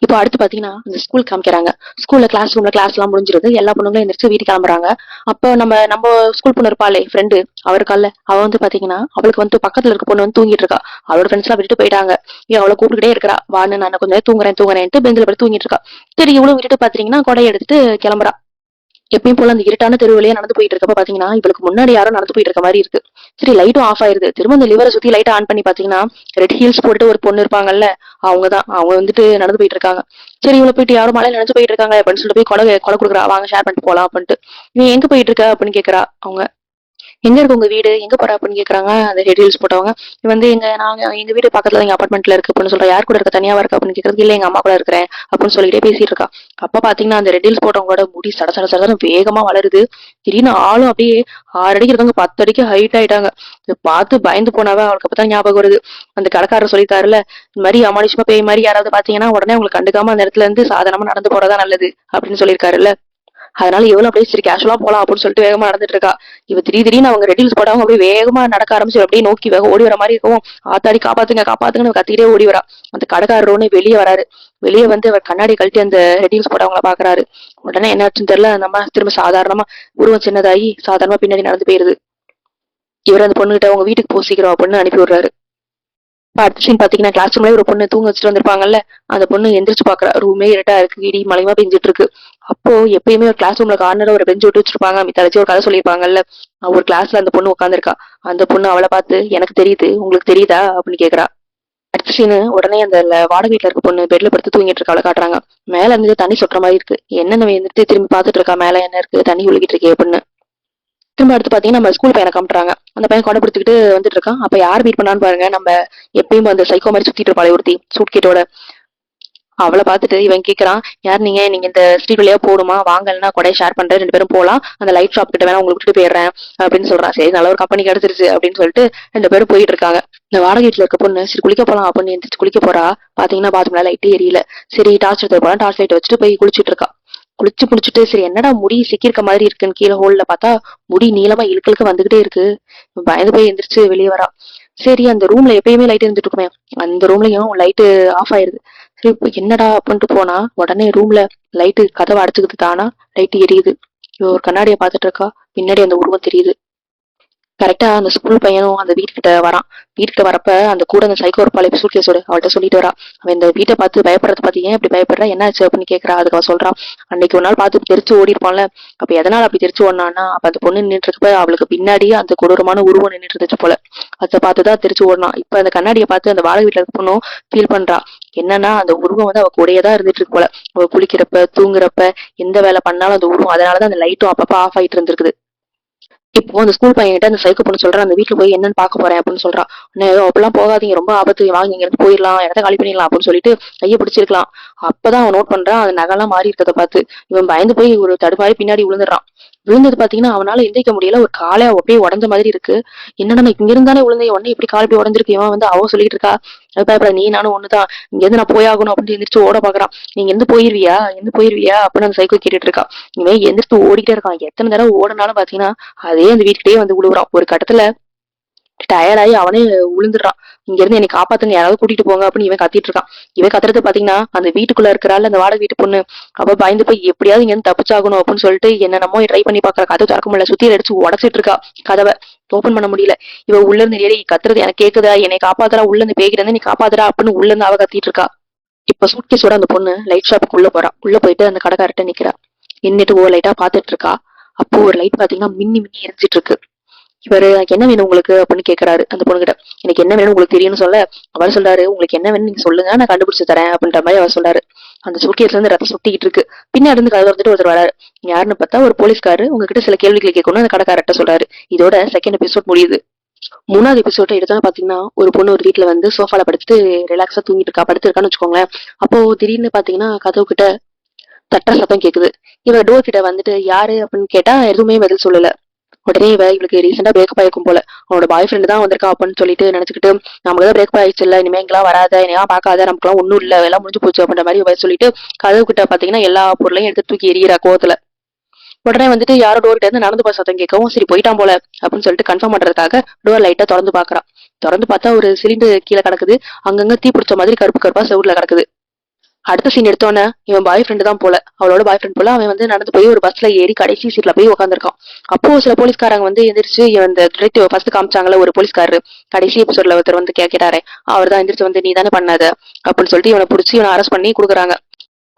S1: இப்போ அடுத்து பாத்தீங்கன்னா இந்த ஸ்கூல் காமிக்கிறாங்க. ஸ்கூல்ல கிளாஸ் ரூம்ல கிளாஸ் எல்லாம் முடிஞ்சிருது. எல்லா பொண்ணுங்களும் எந்திரிச்சு வீட்டுக்கு கிளம்புறாங்க. அப்ப நம்ம ஸ்கூல் பொண்ணு இருப்பாளே ஃப்ரெண்டு, அவருக்கால அவ வந்து பாத்தீங்கன்னா அவளுக்கு வந்து பக்கத்துல இருக்க பொண்ணு வந்து தூங்கிட்டு இருக்கா. அவளோட ஃப்ரெண்ட்ஸ் எல்லாம் விட்டுட்டு போயிட்டாங்க. அவளை கூப்பிட்டுட்டே இருக்கிறா, வான்னு நான் கொஞ்சம் நேரம் தூங்குறேன்ட்டு பெஞ்சில போய் தூங்கிட்டு இருக்கா. சரி இவ்வளவு விட்டுட்டு பாத்தீங்கன்னா கொடையை எடுத்துட்டு கிளம்புறா. எப்பயும் போல அந்த இருட்டான தெரு வழியா நடந்து போயிட்டு இருக்கப்ப பாத்தீங்கன்னா இவளுக்கு முன்னாடி யாரும் நடந்து போயிட்டு இருக்க மாதிரி இருக்கு. சரி லைட்டும் ஆஃப் ஆயிருது. திரும்ப அந்த லிவரை சுத்தி லைட் ஆன் பண்ணி பாத்தீங்கன்னா ரெட் ஹீல்ஸ் போட்டு ஒரு பொண்ணு இருப்பாங்கல்ல, அவங்க வந்துட்டு நடந்து போயிட்டு இருக்காங்க. சரி இவ்வளவு போயிட்டு யாரும் மலையில நடந்து போயிட்டு இருக்காங்க அப்படின்னு சொல்லிட்டு போய் கொலை கொடுக்குறா, வாங்க ஷேர் பண்ணிட்டு போலாம் அப்படின்ட்டு. நீ எங்க போயிட்டு இருக்க அப்படின்னு கேக்குறா அவங்க. எங்க இருக்கு உங்க வீடு, எங்க போற அப்படின்னு கேக்குறாங்க. அந்த டீடைல்ஸ் போட்டவங்க எங்க வீடு பக்கத்துல எங்க அபார்ட்மெண்ட்ல இருக்கு அப்படின்னு சொல்றா. யார் கூட இருக்க, தனியாவா இருக்க அப்படின்னு கேக்குறது. இல்ல எங்க அம்மா கூட இருக்கிறேன் அப்படின்னு சொல்லிட்டே பேசிட்டு இருக்கா. அப்ப பாத்தீங்கன்னா அந்த ரெட் ஹில்ஸ் போட்டவங்களோட முடி சட சட சடன்னு வேகமா வளருது. திடீர்னு ஆளும் அப்படியே 6 அடிக்கு இருந்தவங்க 10 அடிக்கு ஹைட் ஆயிட்டாங்க. இதை பார்த்து பயந்து போனாவ. அவளுக்கு அப்பதான் ஞாபகம் வருது, அந்த கடைக்காரர் சொல்லித்தாருல, இந்த மாதிரி அமானுஷமா பேய் மாதிரி யாராவது பாத்தீங்கன்னா உடனே உங்களுக்கு கண்டுக்காம அந்த இடத்துல இருந்து சாதாரணமா நடந்து போறதா நல்லது அப்படின்னு சொல்லியிருக்காருல்ல. அதனால இவளும் அப்படியே சரி கேஷுவலா போலாம் அப்படின்னு சொல்லிட்டு வேகமா நடந்துட்டு இருக்கா. இவ திடீர்னு அவங்க ரெடில்ஸ் போடாம அப்படியே வேகமா நடக்க ஆரம்பிச்சு அப்படியே நோக்கி வேக ஓடி வர மாதிரி இருக்கும். ஆத்தாடி காப்பாத்துங்க காப்பாத்துங்கன்னு கத்திக்கிட்டே ஓடி வரா. அந்த கடைக்காரரோன்னு வெளியே வராரு. வெளியே வந்து அவர் கண்ணாடி கழட்டி அந்த ரெடில்ஸ் போடவங்கள பாக்குறாரு. உடனே என்னாச்சுன்னு தெரியல, நம்ம திரும்ப சாதாரணமா உருவம் சின்னதாகி சாதாரணமா பின்னாடி நடந்து போயிருது. இவர் அந்த பொண்ணுகிட்ட உங்க வீட்டுக்கு போ சீக்கிரம் அப்படின்னு அனுப்பி விடுறாரு. அடுத்த சீன் பாத்தீங்கன்னா கிளாஸ் ரூம்ல ஒரு பொண்ணு தூங்க வச்சுட்டு வந்திருப்பாங்கல்ல. அந்த பொண்ணு எந்திரிச்சு பாக்குறா. ரூமே இருட்டா இருக்கு, இடி மலைமா பெஞ்சிட்டு இருக்கு. அப்போ எப்பயுமே ஒரு கிளாஸ் ரூம்ல கார்னர்ல ஒரு பெஞ்ச் விட்டு வச்சிருப்பாங்க, மித்தாச்சு ஒரு கதை சொல்லியிருப்பாங்கல்ல. ஒரு கிளாஸ்ல அந்த பொண்ணு உட்காந்துருக்கா. அந்த பொண்ணு அவளை பார்த்து எனக்கு தெரியுது உங்களுக்கு தெரியுதா அப்படின்னு கேக்குறா. அடுத்த சீனு உடனே அந்த வாடகை வீட்டுல இருக்க பொண்ணு பெட்ல படுத்து தூங்கிட்டு இருக்கா. அவளை காட்டுறாங்க. மேல இருந்து தண்ணி சொட்டுற மாதிரி இருக்கு. என்னன்னு வந்துட்டு திரும்பி பாத்துட்டு இருக்கா, மேல என்ன இருக்கு தண்ணி ஒழுகிட்டு இருக்கே அப்படின்னு. திரும்ப அடுத்து பாத்தீங்கன்னா நம்ம ஸ்கூல் பையனை காமிட்டுறாங்க. அந்த பையன் கொடை பிடிச்சிக்கிட்டு வந்துட்டு இருக்கான். அப்ப யார் மீட் பண்ணான்னு பாருங்க, நம்ம எப்பயும் அந்த சைக்கோ மாதிரி சுத்திட்டு இருப்பாளே ஒருத்தி சூட்கேட்டோட. அவளை பார்த்துட்டு இவன் கேக்குறான், யார் நீங்க நீங்க இந்த ஸ்ட்ரீட் வழியா போடுமா வாங்கலன்னா கொடையை ஷேர் பண்றேன், 2 பேரும் போலாம், அந்த லைட் ஷாப் கிட்ட வேணா உங்களுக்கு விட்டுட்டு போயிடுறேன் அப்படின்னு சொல்றான். சரி நல்ல ஒரு கம்பெனி கிடைச்சிருச்சு அப்படின்னு சொல்லிட்டு 2 பேரும் போயிட்டு இருக்காங்க. இந்த வாடகை வீட்டுல இருக்க பொண்ணு சரி குளிக்க போலாம் அப்படின்னு எந்திரிச்சு குளிக்க போறா. பாத்தீங்கன்னா பாத்ரூம்ல லைட்டே எரியல. சரி டார்ச் எடுத்து போலாம், டார்ச் லைட் வச்சுட்டு போய் குளிச்சுட்டு இருக்கா. குளிச்சு முடிச்சுட்டு சரி என்னடா முடி சிக்கிருக்க மாதிரி இருக்குன்னு கீழே ஹோல்ல பார்த்தா முடி நீளமா இழுக்க வந்துகிட்டே இருக்கு. பயந்து போய் எந்திரிச்சு வெளியே வரா. சரி அந்த ரூம்ல எப்பயுமே லைட் இருந்துட்டு இருக்குமே, அந்த ரூம்லயும் லைட்டு ஆஃப் ஆயிருது. சரி இப்ப என்னடா அப்படின்ட்டு போனா உடனே ரூம்ல லைட்டு கதவை அடைச்சுக்கிட்டு தானா லைட் எரியுது. இவ ஒரு கண்ணாடியை பார்த்துட்டு இருக்கா. பின்னாடி அந்த உருவம் தெரியுது. கரெக்டா அந்த ஸ்கூல் பையனும் அந்த வீட்டுக்கிட்ட வரான். வீட்டுக்கு வரப்ப அந்த கூட அந்த சைக்கோ ஒரு பழைய சூட்கேஸோட அவள்கிட்ட சொல்லிட்டு வரா. அவன் இந்த வீட்டை பார்த்து பயப்படுறத பத்தி ஏன் இப்படி பயப்படுறா, என்ன ஆச்சு அப்படின்னு கேட்கறா. அதுக்கு அவ சொல்றான், அன்னைக்கு ஒரு நாள் பார்த்து தெரிச்சு ஓடி இருப்பான்ல, அப்ப எதனால அப்படி தெரிச்சு ஓடினான்னா அப்ப அந்த பொண்ணு நின்றுட்டு இருக்கப்ப அவளுக்கு பின்னாடியே அந்த கொடூரமான உருவம் நின்றுட்டு இருந்துச்சு போல. அதை பார்த்துதான் தெரிச்சு ஓடினான். இப்ப அந்த கண்ணாடியை பார்த்து அந்த வாடகை வீட்டுல இருக்க பொண்ணும் ஃபீல் பண்றா. என்னன்னா அந்த உருவம் அவ கூடயேதான் இருந்துட்டு இருக்கு போல. அவ குளிக்கிறப்ப தூங்குறப்ப எந்த வேலை பண்ணாலும் அந்த உருவம், அதனாலதான் அந்த லைட்டும் அப்பப்ப ஆஃப் ஆயிட்டு இருந்திருக்குது. இப்போ அந்த ஸ்கூல் பையன்கிட்ட அந்த சைக்கோ பொண்ணு சொல்றா, அந்த வீட்டுல போய் என்னன்னு பாக்க போறேன் அப்படின்னு சொல்றா. அப்பெல்லாம் போகாதீங்க, ரொம்ப ஆபத்து, வாங்க இங்க இருந்து போயிடலாம், இடத்த காலி பண்ணிடலாம் அப்படின்னு சொல்லிட்டு கையை பிடிச்சிருக்கலாம். அப்பதான் அவன் நோட் பண்றான் அந்த நகைலாம் மாறி இருக்கிறத பார்த்து. இவன் பயந்து போய் ஒரு தடுமாறி பின்னாடி விழுந்துடுறான். விழுந்தது பாத்தீங்கன்னா அவனால எந்திரிக்க முடியல. ஒரு காலை அப்படியே உடஞ்ச மாதிரி இருக்கு. என்னடா நான் இங்க இருந்தானே விழுந்தேன், உடனே எப்படி கால் இப்படி உடஞ்சிருக்கு. இவன் அவ சொல்லிட்டு இருக்கா, அது பயப்பட நீ நானும் ஒண்ணுதான், இங்க இருந்து நான் போயாகணும் அப்படின்னு எந்திரிச்சு ஓட பாக்குறான். நீங்க எந்த போயிருவியா அப்படின்னு அந்த சைக்கோ கேட்டுட்டு இருக்கா. இவன் எந்திரிச்சு ஓடிட்டே இருக்கான். எத்தனை தடவை ஓடினாலும் பாத்தீங்கன்னா அதே அந்த வீட்டுக்கிட்டே வந்து விழுவுறான். ஒரு கட்டத்துல டயர்டாயி அவனே விழுந்துடுறான். இங்க இருந்து என்னை காப்பாத்துங்க, யாராவது கூட்டிட்டு போங்க அப்படின்னு இவன் கத்திட்டு இருக்கான். இவன் கத்துறது பாத்தீங்கன்னா அந்த வீட்டுக்குள்ள இருக்கிறாள் அந்த வாடகை வீட்டு பொண்ணு. அவ பயந்து போய் எப்படியாவது இங்க இருந்து தப்பிச்சாகணும் அப்படின்னு சொல்லிட்டு என்னென்னமோ ட்ரை பண்ணி பாக்குற. கதவு திறக்க முடியல, சுத்தியில அடிச்சு உடச்சிட்டு இருக்கா. கதவை ஓபன் பண்ண முடியல. இவ உள்ள இருந்து ஏறி கத்துறது எனக்கு கேக்குதா, என்னை காப்பாத்துறா, உள்ள இருந்து பேய்கிட்டு நீ காப்பாத்துறா அப்படின்னு உள்ள இருந்து அவ கத்திட்டு இருக்கா. இப்ப சூட்கேஸோட அந்த பொண்ணு லைட் ஷாப்புக்கு உள்ள போறா. உள்ள போயிட்டு அந்த கடைக்காரர்ட்ட நிக்கிறா. நின்னுட்டு ஒரு லைட்டா பாத்துட்டு இருக்கா. அப்போ ஒரு லைட் பாத்தீங்கன்னா மின்னி மின்னி எரிஞ்சிட்டு இருக்கு. இவரு எனக்கு என்ன வேணும் உங்களுக்கு அப்படின்னு கேக்குறாரு அந்த பொண்ணுகிட்ட. எனக்கு என்ன வேணும் உங்களுக்கு தெரியும்னு சொல்ல, அவர் சொல்றாரு உங்களுக்கு என்ன வேணும் நீங்க சொல்லுங்க, நான் கண்டுபிடிச்சு தரேன் அப்படின்ற மாதிரி அவர் சொல்றாரு. அந்த சூட்கேஸ்ல இருந்து ரத்தம் சுட்டிக்கிட்டு இருக்கு. பின்னாடி இருந்து கதவு வந்துட்டு ஒருத்தர் வராரு. யாருன்னு பார்த்தா ஒரு போலீஸ்காரு உங்ககிட்ட சில கேள்விகளை கேட்கணும்னு அந்த கடைக்காரர்ட்ட சொல்றாரு. இதோட செகண்ட் எபிசோட் முடியுது. 3வது எபிசோட எடுத்தோன்னு பாத்தீங்கன்னா ஒரு பொண்ணு ஒரு வீட்டுல வந்து சோஃபால படுத்துட்டு ரிலாக்ஸா தூங்கிட்டு இருக்கா, படுத்திருக்கான்னு வச்சுக்கோங்களேன். அப்போ திடீர்னு பாத்தீங்கன்னா கதவு கிட்ட தட்டுற சத்தம் கேக்குது. இவ டோர் கிட்ட வந்துட்டு யாரு அப்படின்னு கேட்டா எதுவுமே பதில் சொல்லல. உடனே இவளுக்கு ரீசெண்டா பிரேக்கப் ஆயிருக்கும் போல. அவனோட பாய் ஃப்ரெண்டு தான் வந்திருக்கா அப்படின்னு சொல்லிட்டு நினைச்சுக்கிட்டு, நமக்கு தான் பிரேக்கப் ஆயிடுச்சு இல்ல, இனிமே எங்கெல்லாம் வராத, என்னையா பாக்காத, நமக்குலாம் ஒண்ணும் இல்ல, எல்லாம் முடிஞ்சு போச்சு அப்படின்ற மாதிரி இவ சொல்லிட்டு கதவு கிட்ட பாத்தீங்கன்னா எல்லா பொருளையும் எடுத்து தூக்கி எறிகிறா கோவத்துல. உடனே வந்துட்டு யாரோ டோர் கிட்ட இருந்து நடந்து போய் சத்தம் கேட்கவும் சரி போயிட்டான் போல அப்படின்னு சொல்லிட்டு கன்ஃபார்ம் பண்றதுக்காக டோர் லைட்டா திறந்து பாக்குறான். திறந்து பார்த்தா ஒரு சிலிண்டர் கீழே கிடக்குது. அங்கங்க தீ பிடிச்ச மாதிரி கருப்பு கருப்பா செவுட்ல கிடக்குது. அடுத்த சீன் எடுத்தோன்னே இவன் பாய் ஃப்ரெண்டு தான் போல, அவளோட பாய் ஃப்ரெண்ட் போல. அவன் வந்து நடந்து போய் ஒரு பஸ்ல ஏறி கடைசி சீட்ல போய் உட்காந்துருக்கான். அப்போ சில போலீஸ்காரங்க வந்து எந்திரிச்சு இவன் இந்த டிடெக்டிவ் ஃபர்ஸ்ட் காமிச்சாங்கல்ல ஒரு போலீஸ்காரரு, கடைசி எபிசோட்ல ஒருத்தர் வந்து கேட்டாரே, அவர் தான் எந்திரிச்சு வந்து நீ தானே பண்ணாத அப்படின்னு சொல்லிட்டு இவனை பிடிச்சி இவனை அரெஸ்ட் பண்ணி கொடுக்குறாங்க.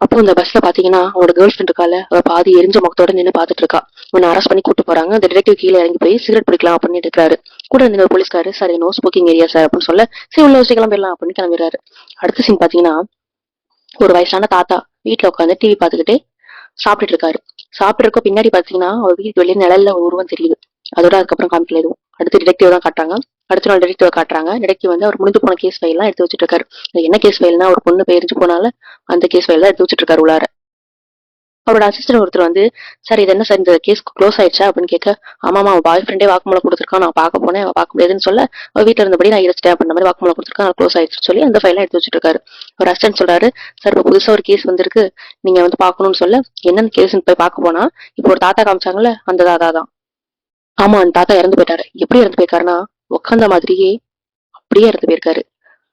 S1: அப்போ இந்த பஸ்ல பாத்தீங்கன்னா அவனோட கேர்ள் ஃப்ரெண்ட் இருக்கால, அவ பாதி எரிஞ்ச முகத்தோட நின்று பாத்துட்டு இருக்கா. இவனை அரெஸ்ட் பண்ணி கூட்டு போறாங்க. அந்த டிடெக்டிவ் கீழே இறங்கி போய் சிகரெட் பிடிக்கலாம் அப்படின்னு இருக்காரு. கூட இருந்த ஒரு போலீஸ்காரு sir no smoking area sir அப்படின்னு சொல்ல, சரி உள்ள வச்சு கிளம்பிடலாம் அப்படின்னு கிளம்பிடுறாரு. அடுத்த சீன் பாத்தீங்கன்னா ஒரு வயசான தாத்தா வீட்டுல உட்காந்து டிவி பாத்துக்கிட்டு சாப்பிட்டுட்டு இருக்காரு. சாப்பிட்டு இருக்க பின்னாடி பாத்தீங்கன்னா அவர் வீட்டுக்கு வெளியே நிழல்ல ஒரு உருவம் தெரியுது. அதோட அதுக்கப்புறம் காமிக்கல எதுவும். அடுத்து டிடெக்டிவ் தான் காட்டுறாங்க. அடுத்த நாள் டிடெக்டிவ் காட்டுறாங்க. டிடெக்டிவ் வந்து அவர் முடிஞ்சு போன கேஸ் ஃபைல் எல்லாம் எடுத்து வச்சுட்டு இருக்காரு. என்ன கேஸ் ஃபைல்னா ஒரு பொண்ணு பேரிஞ்சு போனால அந்த கேஸ் ஃபைல் தான் எடுத்து வச்சுட்டு இருக்காரு உள்ளார. அவரோட அசிஸ்டன்ட் ஒருத்தர் வந்து, சார் இது என்ன சார் இந்த கேஸ் க்ளோஸ் ஆயிடுச்சா அப்படின்னு கேட்க, ஆமாமா அவன் பாய் ஃப்ரெண்டே வாக்குமூலம் கொடுத்துருக்கான், நான் பார்க்க போனேன், அவன் பார்க்க முடியாதுன்னு சொல்ல, அவ வீட்டுல இருந்தபடி நான் இருந்துட்டேன் அப்படின்ற மாதிரி வாக்குமூலம் கொடுத்துருக்கான், க்ளோஸ் ஆயிடுச்சுன்னு சொல்லி அந்த ஃபைலாம் எடுத்து வச்சுட்டு இருக்காரு. ஒரு அசிஸ்டன்ட் சொல்றாரு, சார் இப்போ புதுசா ஒரு கேஸ் வந்திருக்கு, நீங்க வந்து பார்க்கணும்னு சொல்ல, என்னன்னு கேஸ்ன்னு போய் பார்க்க போனா, இப்போ ஒரு தாத்தா காமிச்சாங்கல்ல அந்த தாத்தா தான். ஆமா அந்த தாத்தா இறந்து போயிட்டாரு. எப்படி இறந்து போயிருக்காருன்னா, உட்காந்த மாதிரியே அப்படியே இறந்து போயிருக்காரு.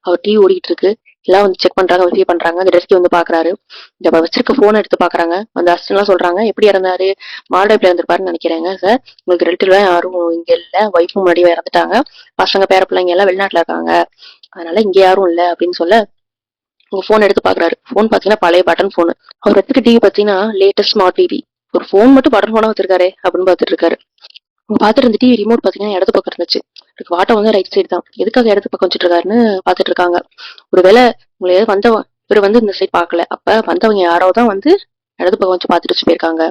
S1: அவர் டிவி ஓடிட்டு இருக்கு. எல்லாம் வந்து செக் பண்றாங்க, வெரிஃபை பண்றாங்க. அந்த ரெஸ்கியூ வந்து பாக்குறாரு. இந்த வச்சிருக்க போன் எடுத்து பாக்குறாங்க. அந்த அசிஸ்டன்ட் எல்லாம் சொல்றாங்க, எப்படி இறந்தாரு, மாரடைப்புல இருந்திருப்பாருன்னு நினைக்கிறேங்க சார். உங்களுக்கு ரிலேட்டிவ் யாரும் இங்க இல்ல, ஒய்ஃபும் முன்னாடியே இறந்துட்டாங்க, பசங்க பேர பிள்ளைங்க எல்லாம் வெளிநாட்டுல இருக்காங்க, அதனால இங்க யாரும் இல்ல அப்படின்னு சொல்ல, உங்க போன் எடுத்து பாக்குறாரு. போன் பாத்தீங்கன்னா பழைய பட்டன் போன். அவர் வச்சிருக்க டிவி பாத்தீங்கன்னா லேட்டஸ்ட் ஸ்மார்ட் டிவி. ஒரு போன் மட்டும் பட்டன் போனா வச்சிருக்காரு அப்படின்னு பாத்துட்டு இருக்காரு. அவங்க பாத்துட்டு இருந்த டிவி ரிமோட் பாத்தீங்கன்னா இடது பக்கம் இருந்துச்சு. வாட்டம் வந்து ரைட் சைடு தான். எதுக்காக இடது பக்கம் வச்சுட்டு இருக்காருன்னு பாத்துட்டு இருக்காங்க. ஒருவேளை உங்களை வந்தவன் இவர் வந்து இந்த சைட் பாக்கல, அப்ப வந்தவங்க யாரோ தான் வந்து இடது பக்கம் வச்சு பாத்துட்டு வச்சு போயிருக்காங்க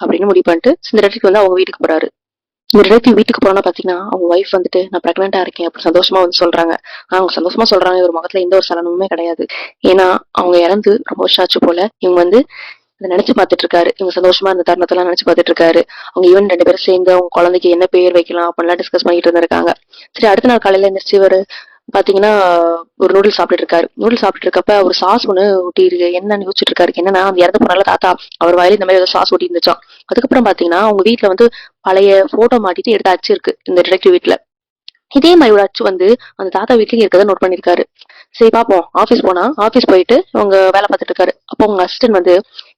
S1: அப்படின்னு முடிவு பண்ணிட்டு இந்த ரிலேட்டிவ் வந்து அவங்க வீட்டுக்கு போறாரு. இந்த ரிலேட்டிவ் வீட்டுக்கு போனா பாத்தீங்கன்னா அவங்க ஒய்ஃப் வந்துட்டு நான் பிரெக்னெண்டா இருக்கேன் அப்படி சந்தோஷமா வந்து சொல்றாங்க. அவங்க சந்தோஷமா சொல்றாங்க, இவர் முகத்துல எந்த ஒரு சலனமுமே கிடையாது. ஏன்னா அவங்க இறந்து ரொம்ப வருஷம் ஆச்சு போல. இவங்க வந்து அதை நினைச்சு பாத்துட்டு இருக்காரு. இவங்க சந்தோஷமா இந்த தருணத்தெல்லாம் நினைச்சு பாத்துட்டு இருக்காரு. அவங்க ஈவன் 2 பேரும் சேர்ந்து அவங்க குழந்தைக்கு என்ன பேர் வைக்கலாம் அப்படின்லாம் டிஸ்கஸ் பண்ணிட்டு இருந்திருக்காங்க. சரி அடுத்த நாள் காலையில எந்திரிச்சு இவரு பாத்தீங்கன்னா ஒரு நூடுல்ஸ் சாப்பிட்டு இருக்காரு. நூடுல்ஸ் சாப்பிட்டு இருக்கப்ப ஒரு சாஸ் ஒண்ணு ஊட்டி இருக்கு. என்னன்னு யோசிச்சுட்டு இருக்காரு. என்னன்னா அந்த இறந்து போனால தாத்தா அவர் வாயில இந்த மாதிரி ஏதோ சாஸ் ஊட்டி இருந்துச்சோம். அதுக்கப்புறம் பாத்தீங்கன்னா அவங்க வீட்டுல வந்து பழைய போட்டோ மாட்டிட்டு எடுத்த அச்சு இருக்கு இந்த டிடெக்டிவ் வீட்டுல. இதே மாதிரி ஒரு அச்சு வந்து அந்த தாத்தா வீட்லயும் இருக்கிறத நோட் பண்ணிருக்காரு. சரி பாப்போம். ஆபீஸ் போனா ஆபீஸ் போயிட்டு அவங்க வேலை பார்த்துட்டு இருக்காரு. அப்போ உங்க அசிஸ்டன்ட் வந்து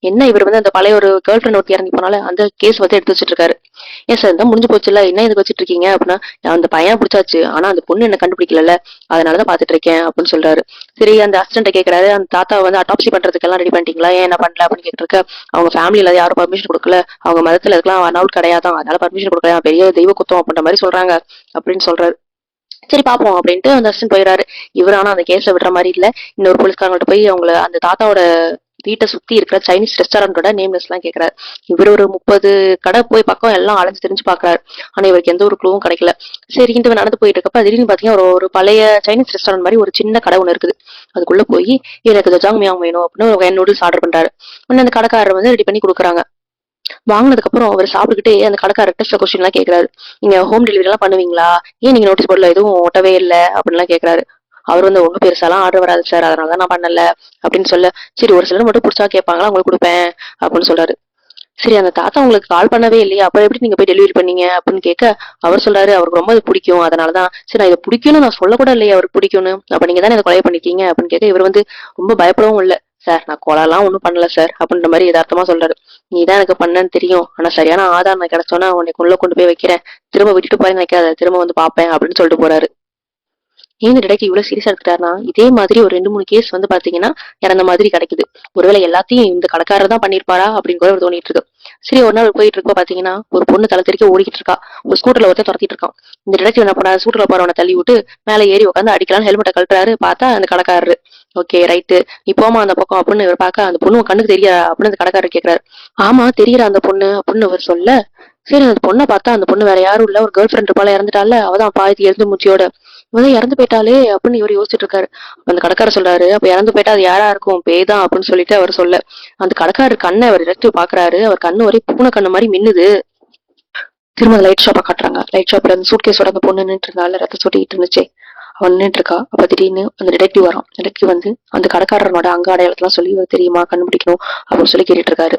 S1: என்ன இவர் வந்து அந்த பழைய ஒரு கேர்ள் ஃபிரெண்ட் ஒருத்தி இறங்கி போனால அந்த கேஸ் வந்து எடுத்து வச்சிட்டு இருக்காரு. ஏன் சார் தான் முடிஞ்சு போச்சுல, என்ன இதுக்கு வச்சிட்டு இருக்கீங்க அப்படின்னா, அந்த பையன் பிடிச்சாச்சு ஆனா அந்த பொண்ணு என்ன கண்டுபிடிக்கல, அதனாலதான் பாத்துட்டு இருக்கேன் அப்படின்னு சொல்றாரு. சரி அந்த அசிஸ்டன்ட் கேட்கறாரு, அந்த தாத்தா வந்து அட்டாப்சி பண்றதுக்கு எல்லாம் ரெடி பண்ணிட்டீங்களா, ஏன் என்ன பண்ணல அப்படின்னு கேட்டு இருக்க. அவங்க ஃபேமிலியில யாரும் பர்மிஷன் கொடுக்கல, அவங்க மதத்துல இருக்கலாம் அனௌட் கிடையாதான், அதனால பர்மிஷன் கொடுக்கல, பெரிய தெய்வ குத்தம் அப்படின்ற மாதிரி சொல்றாங்க அப்படின்னு சொல்றாரு. சரி பாப்போம் அப்படின்ட்டு அந்த அசிஸ்டன்ட் போயிடாரு. இவர் ஆனா அந்த கேஸ விடுற மாதிரி இல்ல. இன்னொரு போலீஸ்காரங்கள்ட்ட போய் அவங்கள அந்த தாத்தாவோட வீட்டை சுத்தி இருக்கிற சைனீஸ் ரெஸ்டாரண்டோட நேம்லெஸ் எல்லாம் கேக்குறாரு. இவர் ஒரு 30 கடை போய் பக்கம் எல்லாம் அலைஞ்சு தெரிஞ்சு பாக்குறாரு. ஆனா இவருக்கு எந்த ஒரு க்ளூவும் கிடைக்கல. சரின்ட்டு இவர் நடந்து போயிட்டு இருக்கப்ப திடீர்னு பாத்தீங்கன்னா ஒரு பழைய சைனீஸ் ரெஸ்டாரண்ட் மாதிரி ஒரு சின்ன கடை ஒண்ணு இருக்குது. அதுக்குள்ள போய் எனக்கு ஜாங் மியாங் வேணும் அப்படின்னு ஒரு நூடுல்ஸ் ஆர்டர் பண்றாரு. உடனே அந்த கடைக்காரர் வந்து ரெடி பண்ணி கொடுக்குறாங்க. வாங்கினதுக்கு அப்புறம் அவர் சாப்பிட்டுக்கிட்டே அந்த கடைக்காரர்கிட்ட சில கொஸ்டின் எல்லாம் கேட்கிறாரு. நீங்க ஹோம் டெலிவரி எல்லாம் பண்ணுவீங்களா, ஏன் நீங்க நோட்டீஸ் போர்ட்ல எதுவும் ஒட்டவே இல்ல அப்படின்னு எல்லாம் கேட்கிறாரு. அவர் வந்து ஒண்ணும் பெருசாலாம் ஆர்டர் வராது சார், அதனாலதான் நான் பண்ணல அப்படின்னு சொல்ல, சரி ஒரு சிலர் மட்டும் பிடிச்சா கேட்பாங்களா உங்களுக்கு கொடுப்பேன் அப்படின்னு சொல்றாரு. சரி அந்த தாத்தா உங்களுக்கு கால் பண்ணவே இல்லையா, அப்புறம் எப்படி நீங்க போய் டெலிவரி பண்ணீங்க அப்படின்னு கேட்க, அவர் சொல்றாரு அவருக்கு ரொம்ப அது பிடிக்கும், அதனாலதான். சரி நான் இதை பிடிக்கும்னு நான் சொல்ல கூட இல்லையா அவருக்கு பிடிக்கும்னு, அப்ப நீங்க தானே இதை கொலை பண்ணிருக்கீங்க அப்படின்னு கேட்க, இவர் வந்து ரொம்ப பயப்படவும் இல்ல. சார் நான் கொலை எல்லாம் ஒண்ணும் பண்ணல சார் அப்படின்ற மாதிரி யதார்த்தமா சொல்றாரு. நீதான் எனக்கு பண்ணன்னு தெரியும், ஆனா சரியான ஆதாரம் கிடைச்சோன்னா உன்னை உள்ள கொண்டு போய் வைக்கிறேன், திரும்ப விட்டுட்டு போய் நினைக்காத, திரும்ப வந்து பாப்பேன் அப்படின்னு சொல்லிட்டு போறாரு. ஏன் டிடெக்டிவ் இவ்வளவு சீரியஸா எடுத்துட்டாருன்னா, இதே மாதிரி ஒரு 2, 3 கேஸ் வந்து பாத்தீங்கன்னா இறந்த மாதிரி கிடைக்குது. ஒருவேளை எல்லாத்தையும் இந்த கடைக்காரர் தான் பண்ணிருப்பாரா அப்படின்னு கூட தோணிட்டு இருக்கு. சரி ஒரு நாள் போயிட்டு இருக்க பாத்தீங்கன்னா ஒரு பொண்ணு தலை தெறிக்க ஓடிக்கிட்டு இருக்கா. ஒரு ஸ்கூட்டர்ல ஒருத்தர் துரத்திட்டு இருக்கான். இந்த டிடெக்டிவ் என்ன பண்ணா, ஸ்கூட்டர்ல போறவனை தள்ளி விட்டு மேல ஏறி உட்காந்து அடிக்கலான்னு ஹெல்மெட்டை கழட்டுறாரு. பார்த்தா அந்த கடைக்காரரு. ஓகே ரைட்டு, நீ போமா அந்த பக்கம் அப்படின்னு இவர் பார்க்க, அந்த பொண்ணு உன் கண்ணுக்கு தெரியா அப்படின்னு அந்த கடைக்காரர் கேட்கிறாரு. ஆமா தெரியற அந்த பொண்ணு அப்படின்னு அவர் சொல்ல, சரி அந்த பொண்ணை பார்த்தா அந்த பொண்ணு வேற யாரும் இல்ல, ஒரு கேர்ள் ஃப்ரெண்ட் இருப்பால இறந்துட்டால, அவதான் பாதி எரிஞ்சு மூச்சியோட, இவதான் இறந்து போயிட்டாலே அப்படின்னு இவர் யோசிச்சுட்டு இருக்காரு. அந்த கடைக்காரர் சொல்றாரு, அப்ப இறந்து போயிட்டா அது யாரா இருக்கும், பேதான் அப்படின்னு சொல்லிட்டு அவர் சொல்ல, அந்த கடைக்காரர் கண்ணை அவர் டிடெக்டிவ் பாக்குறாரு. அவர் கண்ணு ஒரே பூனை கண்ணு மாதிரி மின்னுது. திரும்ப லைட் ஷாப்பா காட்டுறாங்க. லைட் ஷாப்ல அந்த சூட்கேஸோட அந்த பொண்ணு நின்று இருந்தால ரத்த சொட்டிட்டு இருந்துச்சு, அவன் நின்றுட்டு இருக்கா. அப்ப திடீர்னு அந்த டிடெக்டிவ் வரான். டிடெக்டிவ் வந்து அந்த கடைக்காரனோட அங்க அடையாளத்தெல்லாம் சொல்லி தெரியுமா கண்டுபிடிக்கணும் அப்படின்னு சொல்லி கேட்டுட்டு இருக்காரு.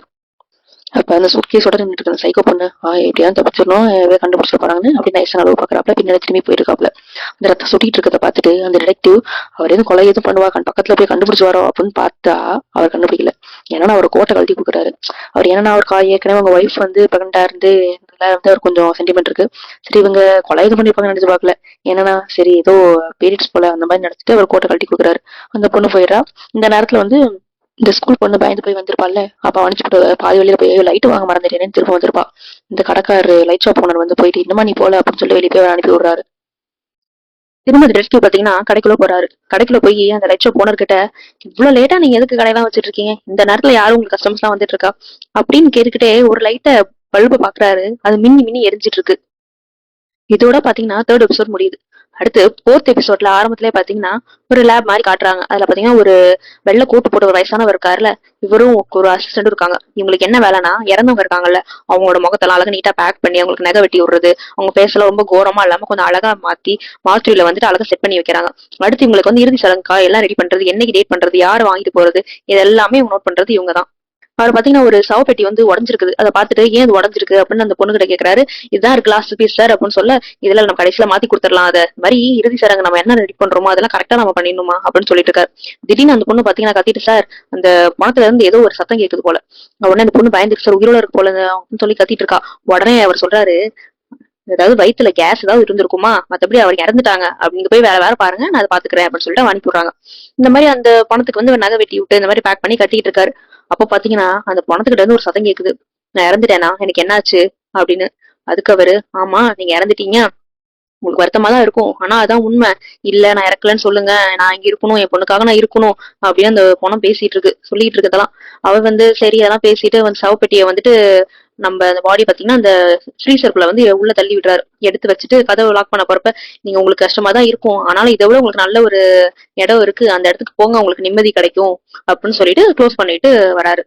S1: அப்ப அந்த சூட்கேஸோட நின்றுட்டு இருக்க சைக்கோ பொண்ணு எப்படியாவது தப்பிச்சிடணும், கண்டுபிடிச்சிட போறாங்கன்னு அப்படி நைஸ் அளவு பாக்குறாப்ல. பின்னாடி திரும்பி போயிருக்காப்ல. அந்த ரத்தம் சுட்டிட்டு இருக்கிறத பார்த்துட்டு அந்த டிடெக்டிவ் அவர் எதுவும் கொலை எதுவும் பண்ணுவா பக்கத்துல போய் கண்டுபிடிச்சு வரோம் அப்படின்னு பார்த்தா அவர் கண்டுபிடிக்கல. ஏன்னா அவர் கோட்டை கழட்டி கொடுக்குறாரு. அவர் என்னன்னா அவர் ஏற்கனவே அவங்க ஒய்ஃப் வந்து பிரெக்னண்டா இருந்து வந்து அவர் கொஞ்சம் சென்டிமெண்ட் இருக்கு. சரி இவங்க கொலை இது பண்ணிருப்பாங்க நினைச்சு பாக்கல. என்னன்னா சரி ஏதோ பீரியட்ஸ் போல அந்த மாதிரி நினைச்சிட்டு அவர் கோட்டை கழட்டி கொடுக்குறாரு. அந்த பொண்ணு போயிடறா. இந்த நேரத்துல வந்து இந்த ஸ்கூல் பொண்ணு பயந்து போய் வந்திருப்பாள்ல, அப்ப அனுப்பிச்சுட்டு பாதி வழியில போய் லைட் வாங்க மறந்துட்டேன்னு திரும்ப வந்திருப்பா. இந்த கடைக்காரரு லைட் ஷாப் ஓனர் வந்து போயிட்டு இன்னமா நீ போல அப்படின்னு சொல்லி வெளியே போய் அனுப்பி விடுறாரு. திரும்ப ரெஸ்கியூ பாத்தீங்கன்னா கடைக்குள்ள போறாரு. கடைக்குள்ள போய் அந்த லைட் ஷாப் ஓனர் கிட்ட, இவ்வளவு லேட்டா நீங்க எதுக்கு கடையெல்லாம் வச்சிட்டு இருக்கீங்க, இந்த நேரத்துல யாரும் உங்களுக்கு கஸ்டமர்ஸ் எல்லாம் வந்துட்டு இருக்கா அப்படின்னு கேட்டுக்கிட்டே ஒரு லைட்ட பல்ப பாக்குறாரு. அது மின்னி மின்னி எரிஞ்சிட்டு இருக்கு. இதோட பாத்தீங்கன்னா தேர்ட் எபிசோட் முடியுது. அடுத்து ஃபோர்த் எபிசோட்ல ஆரம்பத்திலே பாத்தீங்கன்னா ஒரு லேப் மாதிரி காட்டுறாங்க. அதுல பாத்தீங்கன்னா ஒரு வெள்ளை கோட்டு போட்ட ஒரு வயசானவர் இருக்காருல்ல, இவரும் ஒரு அசிஸ்டன்ட் இருக்காங்க. இவங்களுக்கு என்ன வேலைன்னா, இறந்தவங்க இருக்காங்கல்ல அவங்களோட முகத்தெல்லாம் அழகா நீட்டா பேக் பண்ணி அவங்களுக்கு நகை வெட்டி விடுறது, அவங்க ஃபேஸ் எல்லாம் ரொம்ப கோரமா இல்லாம கொஞ்சம் அழகா மாத்தி மாஸ்டரியில வந்துட்டு அழகா செட் பண்ணி வைக்கிறாங்க. அடுத்து இவங்களுக்கு வந்து இறுதி சடங்கா எல்லாம் ரெடி பண்றது, என்னைக்கு டேட் பண்றது, யார் வாங்கிட்டு போறது, இது எல்லாமே நோட் பண்றது இவங்க தான். அவர் பாத்தீங்கன்னா ஒரு சவப்பெட்டி வந்து உடஞ்சிருக்குது. அதை பார்த்துட்டு ஏன் இது உடஞ்சிருக்கு அப்படின்னு அந்த பொண்ணு கிட்ட கேக்குறாரு. இதுதான் இருக்கு லாஸ்ட் பீஸ் சார் அப்படின்னு சொல்ல, இதுல நம்ம கடைசியில மாத்தி கொடுத்துடலாம். அதை மாதிரி இறுதி சடங்கு நம்ம என்ன ரெடி பண்றோமோ அதெல்லாம் கரெக்டா நம்ம பண்ணிடணுமா அப்படின்னு சொல்லிட்டு இருக்காரு. திடீர்னு அந்த பொண்ணு பாத்தீங்கன்னா கத்திட்டு, சார் அந்த பணத்துல இருந்து ஏதோ ஒரு சத்தம் கேக்குது போல. உடனே அந்த பொண்ணு பயந்துருக்கு, சார் உயிரோட இருக்கு போல அப்படின்னு சொல்லி கத்திட்டு இருக்கா. உடனே அவர் சொல்றாரு, ஏதாவது வயித்துல கேஸ் ஏதாவது இருந்திருக்குமா, மத்தபடி அவர் இறந்துட்டாங்க, அப்படிங்க போய் வேற வேற பாருங்க, நான் அதை பாத்துக்கிறேன் அப்படின்னு சொல்லிட்டு அனுப்பி விடுறாங்க. இந்த மாதிரி அந்த பணத்துக்கு வந்து நகை வெட்டி விட்டு இந்த மாதிரி பேக் பண்ணி கட்டிட்டு இருக்காரு. அப்ப பாத்தீங்கன்னா அந்த பணத்துக்கிட்ட இருந்து ஒரு சத்தம் கேக்குது, நான் இறந்துட்டேனா, எனக்கு என்னாச்சு அப்படின்னு. அதுக்கு அவரு, ஆமா நீங்க இறந்துட்டீங்க, உங்களுக்கு வருத்தமா தான் இருக்கும், ஆனா அதான் உண்மை. இல்ல நான் இறக்கலன்னு சொல்லுங்க, நான் இங்க இருக்கணும், என் பொண்ணுக்காக நான் இருக்கணும் அப்படின்னு அந்த பணம் பேசிட்டு இருக்கு, சொல்லிட்டு இருக்கதெல்லாம். அவர் வந்து சரி அதெல்லாம் பேசிட்டு வந்து சவப்பெட்டியை வந்துட்டு நம்ம அந்த பாடி பாத்தீங்கன்னா அந்த ஃப்ரீசர்க்குள்ள வந்து உள்ள தள்ளி விடுறாரு. எடுத்து வச்சுட்டு கதவை லாக் பண்ண போறப்ப, நீங்க உங்களுக்கு கஷ்டமா தான் இருக்கும், ஆனாலும் இதை விட உங்களுக்கு நல்ல ஒரு இடம் இருக்கு, அந்த இடத்துக்கு போங்க, உங்களுக்கு நிம்மதி கிடைக்கும் அப்படின்னு சொல்லிட்டு க்ளோஸ் பண்ணிட்டு வராரு.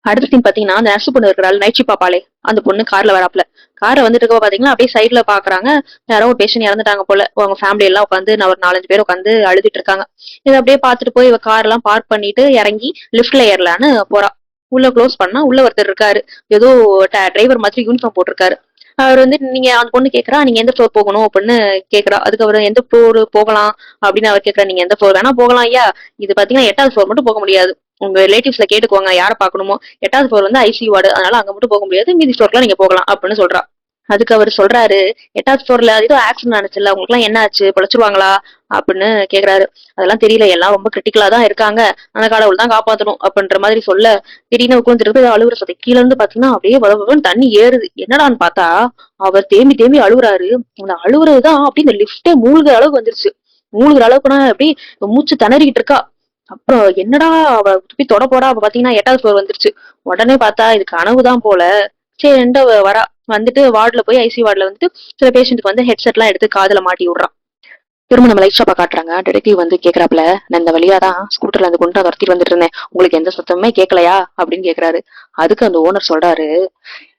S1: அடுத்த சீன் பாத்தீங்கன்னா அந்த நர்ஸ் பொண்ணு இருக்கிறாள் நைட் ஷிப் பாப்பாளே, அந்த பொண்ணு கார்ல வராப்ல. காரை வந்துட்டு இருக்க பாத்தீங்கன்னா அப்படியே சைட்ல பாக்குறாங்க, யாரோ ஒரு பேஷண்ட் இறந்துட்டாங்க போல. அவங்க ஃபேமிலி எல்லாம் உட்காந்து ஒரு 4-5 பேர் உட்காந்து அழுதுட்டு இருக்காங்க. இதை அப்படியே பாத்துட்டு போய் இவ கார் எல்லாம் பார்க் பண்ணிட்டு இறங்கி லிஃப்ட்ல ஏறலான்னு போறா. உள்ள க்ளோஸ் பண்ணா உள்ள ஒருத்தர் இருக்காரு, ஏதோ டிரைவர் மாதிரி யூனிஃபார்ம் போட்டிருக்காரு. அவர் வந்து நீங்க அந்த பொண்ணு கேக்குறா, நீங்க எந்த ஃப்ளோர் போகணும் அப்படின்னு கேக்குறா. அதுக்கு அவர் எந்த ஃப்ளோர் போகலாம் அப்படின்னு அவர் கேக்குறா. நீங்க எந்த ஃப்ளோர் வேணா போகலாம் ஐயா, இது பாத்தீங்கன்னா 8வது ஃப்ளோர் மட்டும் போக முடியாது, உங்க ரிலேட்டிவ்ஸ்ல கேட்டுக்கோங்க யார பாக்கணுமோ, 8வது ஃப்ளோர் வந்து ஐசியூ வார்டு, அதனால அங்க மட்டும் போக முடியாது, மீதி ஃப்ளோர்லாம் நீங்க போகலாம் அப்படின்னு சொல்றா. அதுக்கு அவர் சொல்றாரு, 8வது ஃப்ளோர்ல ஏதோ ஆக்சிடென்ட் ஆனிச்சுல்ல, உங்களுக்கு எல்லாம் என்ன ஆச்சு, பொழைச்சிருவாங்களா அப்படின்னு கேக்குறாரு. அதெல்லாம் தெரியல, எல்லாம் ரொம்ப கிரிட்டிக்கலா தான் இருக்காங்க, ஆனா கடவுள் தான் காப்பாத்தணும் அப்படின்ற மாதிரி சொல்ல, திடீர்னு உட்காந்துட்டு அழுகுற சத்தம் கீழ இருந்து பாத்தீங்கன்னா அப்படியே வளவளன்னு தண்ணி ஏறுது. என்னடான்னு பார்த்தா அவர் தேம்பி தேம்பி அழுகுறாரு. அந்த அழுகுறதுதான் அப்படி இந்த லிப்டே மூழ்கிற அளவுக்கு வந்துருச்சு. மூழ்கிற அளவுக்குன்னா அப்படி மூச்சு திணறிக்கிட்டு இருக்கா. அப்புறம் என்னடா அவ துப்பி தொட போடா, அப்ப பாத்தீங்கன்னா 8வது ஃப்ளோர் வந்துருச்சு. உடனே பார்த்தா இது கனவுதான் போல. சரின்ட்டு அவ வரா. வந்துட்டு வார்டுல போய் ஐசியூ வார்டுல வந்துட்டு சில பேஷண்ட்டுக்கு வந்து ஹெட்செட் எல்லாம் எடுத்து காதுல மாட்டி விடுறான். திரும்ப நம்ம லைட் ஷாப்பா காட்டுறாங்க. டிடெக்டிவ் வந்து கேக்குறாப்ல, நான் இந்த வழியா தான் ஸ்கூட்டர்ல அந்த குண்டா துரத்திட்டு வந்துட்டு இருந்தேன், உங்களுக்கு எந்த சத்தமுமே கேட்கலையா அப்படின்னு கேக்குறாரு. அதுக்கு அந்த ஓனர் சொல்றாரு,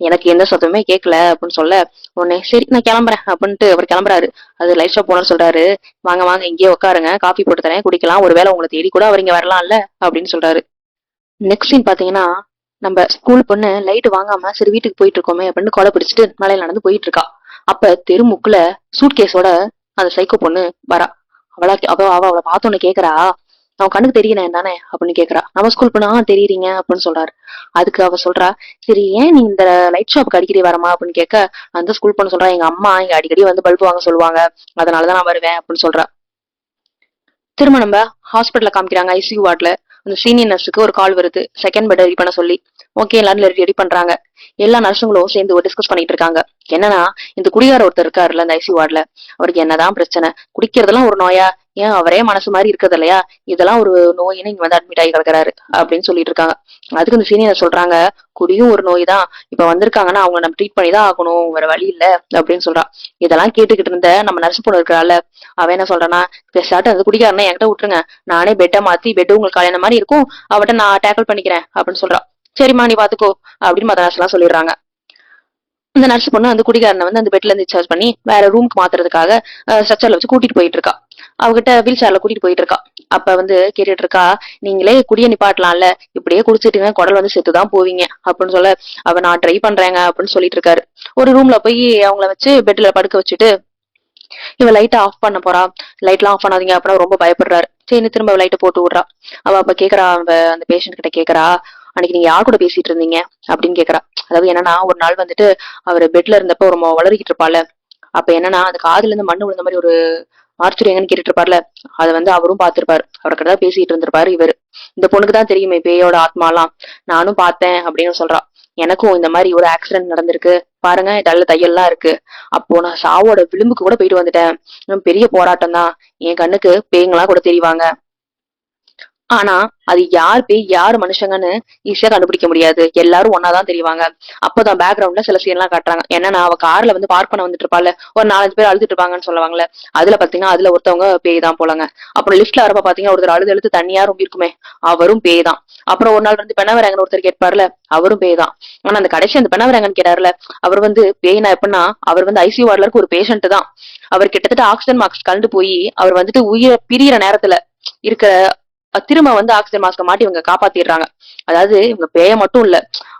S1: எனக்கு எந்த சத்தமுமே கேட்கல அப்படின்னு சொல்ல, உடனே சரி நான் கிளம்புறேன் அப்படின்ட்டு அவர் கிளம்புறாரு. அது லைட் ஷாப் ஓனர் சொல்றாரு, வாங்க வாங்க இங்கேயே உட்காருங்க, காஃபி போட்டு தரேன் குடிக்கலாம், ஒருவேளை உங்களை தேடி கூட அவர் இங்க வரலாம்ல அப்படின்னு சொல்றாரு. நெக்ஸ்ட் சீன் பாத்தீங்கன்னா நம்ம ஸ்கூல் பொண்ணு லைட் வாங்காம சரி வீட்டுக்கு போயிட்டு இருக்கோமே அப்படின்னு கொலை பிடிச்சிட்டு மலையில நடந்து போயிட்டு இருக்கா. அப்ப தெருமுக்குல சூட்கேஸோட அந்த சைக்கோ பொண்ணு வரா. அவளை பார்த்தோன்னு கேக்குறா, அவன் கண்ணுக்கு தெரியறேன் தானே அப்படின்னு கேக்குறா. நம்ம ஸ்கூல் பொண்ணு தெரியுறீங்க அப்படின்னு சொல்றாரு. அதுக்கு அவ சொல்றா, சரி ஏன் நீ இந்த லைட் ஷாப்புக்கு அடிக்கடி வரமா அப்படின்னு கேட்க, அந்த ஸ்கூல் பொண்ணு சொல்றா, எங்க அம்மா இங்க அடிக்கடி வந்து பல்பு வாங்க சொல்லுவாங்க, அதனாலதான் நான் வருவேன் அப்படின்னு சொல்றா. திரும்ப நம்ம ஹாஸ்பிட்டல்ல காமிக்கிறாங்க. ஐசியூ வார்டுல அந்த சீனியர் நர்ஸுக்கு ஒரு கால் வருது, செகண்ட் பெட் ரெடி பண்ண சொல்லி. ஓகே எல்லாரும் ரெடி பண்றாங்க. எல்லா நர்ஸுங்களும் சேர்ந்து டிஸ்கஸ் பண்ணிட்டு இருக்காங்க. என்னன்னா, இந்த குடிகார ஒருத்தர் இருக்காருல்ல அந்த ஐசியூ வார்டுல, அவருக்கு என்னதான் பிரச்சனை, குடிக்கிறதெல்லாம் ஒரு நோயா, ஏன் அவரே மனசு மாதிரி இருக்குது இல்லையா, இதெல்லாம் ஒரு நோயின்னு இங்க வந்து அட்மிட் ஆகி கிடக்குறாரு அப்படின்னு சொல்லிட்டு இருக்காங்க. அதுக்கு இந்த சீனியர் சொல்றாங்க, குடியும் ஒரு நோய் தான், இப்ப வந்திருக்காங்கன்னா அவங்க நம்ம ட்ரீட் பண்ணி தான் ஆகணும், வேற வழி இல்ல அப்படின்னு சொல்றா. இதெல்லாம் கேட்டுக்கிட்டு இருந்த நம்ம நர்ஸ் பொண்ணு இருக்கிறாள், அவ என்ன சொல்றானா, பேசாட்டு அது குடிக்காரனா என்கிட்ட விட்டுருங்க, நானே பெட்டை மாத்தி பெட் உங்களுக்கு கல்யாணம் மாதிரி இருக்கும், அவட்ட நான் டேக்கிள் பண்ணிக்கிறேன் அப்படின்னு சொல்றா. சரிம்மா நீ பாத்துக்கோ அப்படின்னு மத்த நர்ஸ் எல்லாம் சொல்லிடுறாங்க. இந்த நர்ஸ் பொண்ணு அந்த குடிகாரனை வந்து அந்த பெட்ல இருந்து டிஸ்சார்ஜ் பண்ணி வேற ரூமுக்கு மாத்துறதுக்காக ஸ்ட்ரெச்சர்ல வச்சு கூட்டிட்டு போயிட்டு இருக்கா. அவகிட்ட வீல் சேர்ல கூட்டிட்டு போயிட்டு இருக்கா. அப்ப வந்து கேட்டுட்டு இருக்கா, நீங்களே குடிய நிப்பாட்டலாம்ல, இப்படியே குடிச்சிட்டீங்க குடல் வந்து செத்துதான் போவீங்க அப்படின்னு சொல்ல, அவ நான் ட்ரை பண்றேங்க அப்படின்னு சொல்லிட்டு இருக்காரு. ஒரு ரூம்ல போய் அவங்கள வச்சு பெட்ல படுக்க வச்சுட்டு இவ லைட்டை ஆஃப் பண்ண போறா. லைட் எல்லாம் ஆஃப் பண்ணாதீங்க அப்படின்னா ரொம்ப பயப்படுறாரு. சரி திரும்ப லைட்டை போட்டு விடுறா. அவ அப்ப கேக்குறா, அவ அந்த பேஷண்ட் கிட்ட கேக்குறா, அன்னைக்கு நீங்க யார் கூட பேசிட்டு இருந்தீங்க அப்படின்னு கேக்குறா. அதாவது என்னன்னா, ஒரு நாள் வந்துட்டு அவர் பெட்ல இருந்தப்ப ஒரு வளரிக்கிட்டு இருப்பாள். அப்ப என்னன்னா அந்த காதுல இருந்து மண்ணு விழுந்த மாதிரி ஒரு ஆர்ச்சரி எங்கன்னு கேட்டுட்டு இருப்பார்ல, அதை வந்து அவரும் பார்த்திருப்பாரு. அவர்கிட்ட தான் பேசிட்டு இருந்திருப்பாரு இவரு. இந்த பொண்ணுக்கு தான் தெரியுமே பேயோட ஆத்மாலாம், நானும் பார்த்தேன் அப்படின்னு சொல்றா. எனக்கும் இந்த மாதிரி ஒரு ஆக்சிடென்ட் நடந்திருக்கு பாருங்க, நல்ல தையல்லாம் இருக்கு, அப்போ நான் சாவோட விளிம்புக்கு கூட போயிட்டு வந்துட்டேன், பெரிய போராட்டம் தான், என் கண்ணுக்கு பேய்ங்களா கூட தெரிவாங்க. ஆனா அது யார் பேய் யாரு மனுஷங்கன்னு ஈஸியா கண்டுபிடிக்க முடியாது. எல்லாரும் ஒன்னாதான் தெரிவாங்க. அப்பதான் பேக்ரவுண்ட்ல சில சீன் எல்லாம் காட்டுறாங்க. என்னன்னா அவ கார்ல வந்து பார்க் பண்ண வந்துட்டு இருப்பாள், ஒரு 4-5 பேர் அழுதுட்டு இருப்பாங்கன்னு சொல்லுவாங்கல்ல. அதுல பாத்தீங்கன்னா அதுல ஒருத்தவங்க பேய் தான் போலங்க. அப்புறம் லிஃப்ட்ல வரப்ப பாத்தீங்கன்னா ஒருத்தர் அழுது அழுது தண்ணியா ரொம்ப இருக்குமே, அவரும் பேய் தான். அப்புறம் ஒரு நாள் வந்து பெணவரங்கன்னு ஒருத்தர் கேட்பார்ல, அவரும் பேய் தான். ஆனா அந்த கடைசி அந்த பெணவரங்கன்னு கேட்டாருல, அவர் வந்து பேய்னா எப்படின்னா அவர் வந்து ஐசியூ வார்டுல இருக்க ஒரு பேஷண்ட் தான். அவர் கிட்டத்தட்ட ஆக்சிஜன் மாஸ்க் கலந்து போய் அவர் வந்துட்டு உயிரை பிரியற நேரத்துல இருக்க திரும்ப வந்து ஆக்சிஜன் மாஸ்க மாட்டி இவங்க காப்பாத்திடுறாங்க. அதாவது இவங்க பேய மட்டும் இல்ல,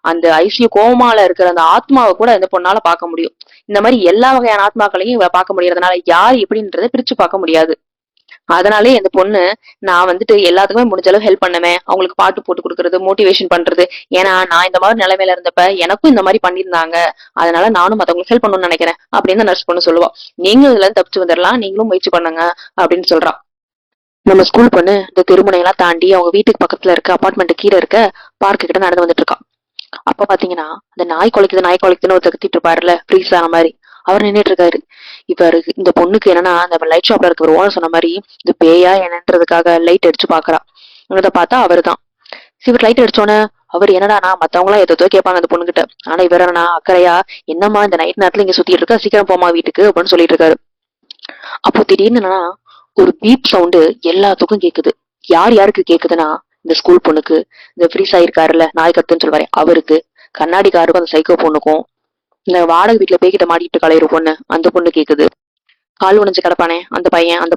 S1: அந்த ஐசியூ கோமால இருக்கிற அந்த ஆத்மாவை கூட இந்த பொண்ணால பார்க்க முடியும். இந்த மாதிரி எல்லா வகையான ஆத்மாக்களையும் இவ பார்க்க முடியறதுனால யார் எப்படின்றத பிரிச்சு பார்க்க முடியாது. அதனாலே இந்த பொண்ணு, நான் வந்துட்டு எல்லாத்துக்குமே முடிஞ்ச அளவு ஹெல்ப் பண்ணுவேன், அவங்களுக்கு பாட்டு போட்டு கொடுக்கறது, மோட்டிவேஷன் பண்றது. ஏன்னா நான் இந்த மாதிரி நிலைமையில இருந்தப்ப எனக்கும் இந்த மாதிரி பண்ணியிருந்தாங்க, அதனால நானும் மத்தவங்களுக்கு ஹெல்ப் பண்ணணும்னு நினைக்கிறேன் அப்படின்னு நர்ஸ் பொண்ணு சொல்லுவா. நீங்களும் இதுல இருந்து தப்பிச்சு வந்துடலாம், நீங்களும் முயற்சி பண்ணுங்க அப்படின்னு சொல்றா. நம்ம ஸ்கூல் பொண்ணு இந்த தெருமுனை எல்லாம் தாண்டி அவங்க வீட்டுக்கு பக்கத்துல இருக்க அபார்ட்மெண்ட் கீழே இருக்க பார்க்கு கிட்ட நடந்து வந்துட்டு இருக்கா. அப்ப பாத்தீங்கன்னா அந்த நாய் குலைக்குதுன்னு ஒருத்தர் கத்திட்டு இருப்பாருல்ல, ஃப்ரீஸ் ஆன மாதிரி, அவர் நின்னுட்டு இருக்காரு. இவரு இந்த பொண்ணுக்கு என்னன்னா அந்த லைட் ஷாப்ல இருக்க ஒரு ஓனர் சொன்ன மாதிரி இந்த பேயா என்னன்றதுக்காக லைட் அடிச்சு பாக்குறா. அத பார்த்தா அவருதான். இவர் லைட் அடிச்சோன்னே அவர் என்னடானா மத்தவங்க எல்லாம் எதோ கேட்பாங்க அந்த பொண்ணுகிட்ட, ஆனா இவர் என்னன்னா அக்கறையா, என்னம்மா இந்த நைட் நேரத்துல இங்க சுத்திட்டு இருக்கா, சீக்கிரம் போமா வீட்டுக்கு அப்படின்னு சொல்லிட்டு இருக்காரு. அப்போ திடீர்னு என்னன்னா ஒரு பீப் சவுண்டு எல்லாத்துக்கும் கேக்குது. யார் யாருக்கு கேக்குதுன்னா இந்த ஸ்கூல் பொண்ணுக்கு, இந்த ஃப்ரீஸ் ஆயிருக்காருல்ல நாய் கத்துன்னு சொல்லுவாரு அவருக்கு, கண்ணாடிக்காருக்கும் அந்த சைக்கோ பொண்ணுக்கும், இந்த வாடகை வீட்டுல பேய்கிட்ட மாட்டிட்டு கலையிற பொண்ணு அந்த பொண்ணு கேக்குது, கால் உடைஞ்சு கிடப்பானே அந்த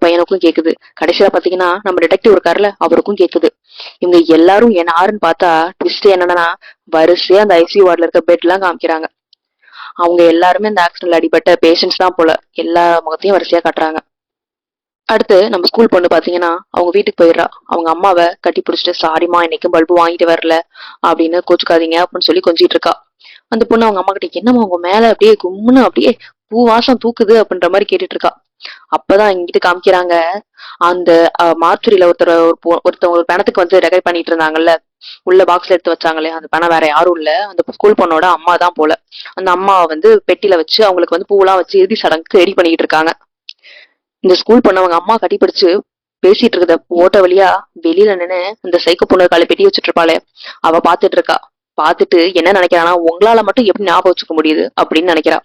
S1: பையனுக்கும் கேக்குது, கடைசியில பாத்தீங்கன்னா நம்ம டிடெக்டிவ் இருக்காருல்ல அவருக்கும் கேக்குது. இவங்க எல்லாரும் என்ன ஆறுன்னு பார்த்தா ட்விஸ்ட் என்னன்னா வரிசையா அந்த ஐசியூ வார்டுல இருக்க பெட் எல்லாம் காமிக்கிறாங்க. அவங்க எல்லாருமே இந்த ஆக்சிடென்ட்ல அடிபட்ட பேஷண்ட்ஸ் தான் போல, எல்லா முகத்தையும் வரிசையா காட்டுறாங்க. அடுத்து நம்ம ஸ்கூல் பொண்ணு பாத்தீங்கன்னா அவங்க வீட்டுக்கு போயிடுறா. அவங்க அம்மாவை கட்டி பிடிச்சிட்டு, சாரிமா இன்னைக்கும் பல்பு வாங்கிட்டு வரல அப்படின்னு கோச்சுக்காதீங்க அப்படின்னு சொல்லி கொஞ்சிட்டு இருக்கா. அந்த பொண்ணு அவங்க அம்மா கிட்ட, என்னம்மா உங்க மேல அப்படியே கும்முன்னு அப்படியே பூ வாசம் தூக்குது அப்படின்ற மாதிரி கேட்டுட்டு இருக்கா. அப்பதான் இங்கிட்டு காமிக்கிறாங்க, அந்த மார்ச்சுரியில ஒருத்தவங்க ஒரு பணத்துக்கு வந்து ரெகை பண்ணிட்டு இருந்தாங்கல்ல, உள்ள பாக்ஸ்ல எடுத்து வச்சாங்களே, அந்த பணம் வேற யாரும் இல்ல, அந்த ஸ்கூல் பொண்ணோட அம்மா தான் போல. அந்த அம்மாவை வந்து பெட்டியில வச்சு அவங்களுக்கு வந்து பூவெல்லாம் வச்சு இறுதி சடங்குக்கு ரெடி பண்ணிட்டு இருக்காங்க. இந்த ஸ்கூல் பொண்ணு அவங்க அம்மா கட்டிப்பிடிச்சு பேசிட்டு இருக்கத ஓட்ட வழியா வெளியில நின்னு இந்த சைக்கோ பொண்ணு காலை பெட்டி வச்சுட்டு இருப்பாளே, அவ பாத்துட்டு இருக்கா. பாத்துட்டு என்ன நினைக்கிறானா, உங்களால மட்டும் எப்படி ஞாபகம் வச்சுக்க முடியுது அப்படின்னு நினைக்கிறா.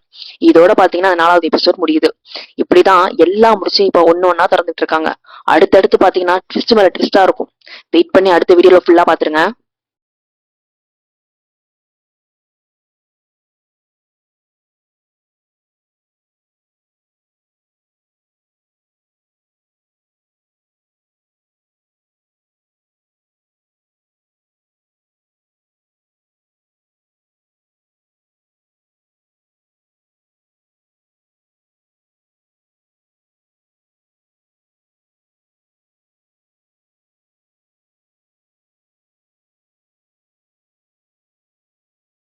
S1: இதோட பாத்தீங்கன்னா 4வது எபிசோட் முடியுது. இப்படிதான் எல்லாம் முடிச்சு இப்ப ஒண்ணு ஒன்னா திறந்துட்டு இருக்காங்க. அடுத்தடுத்து பாத்தீங்கன்னா ட்விஸ்ட் மேல ட்விஸ்டா இருக்கும். வெயிட் பண்ணி அடுத்த வீடியோல ஃபுல்லா பாத்துருங்க.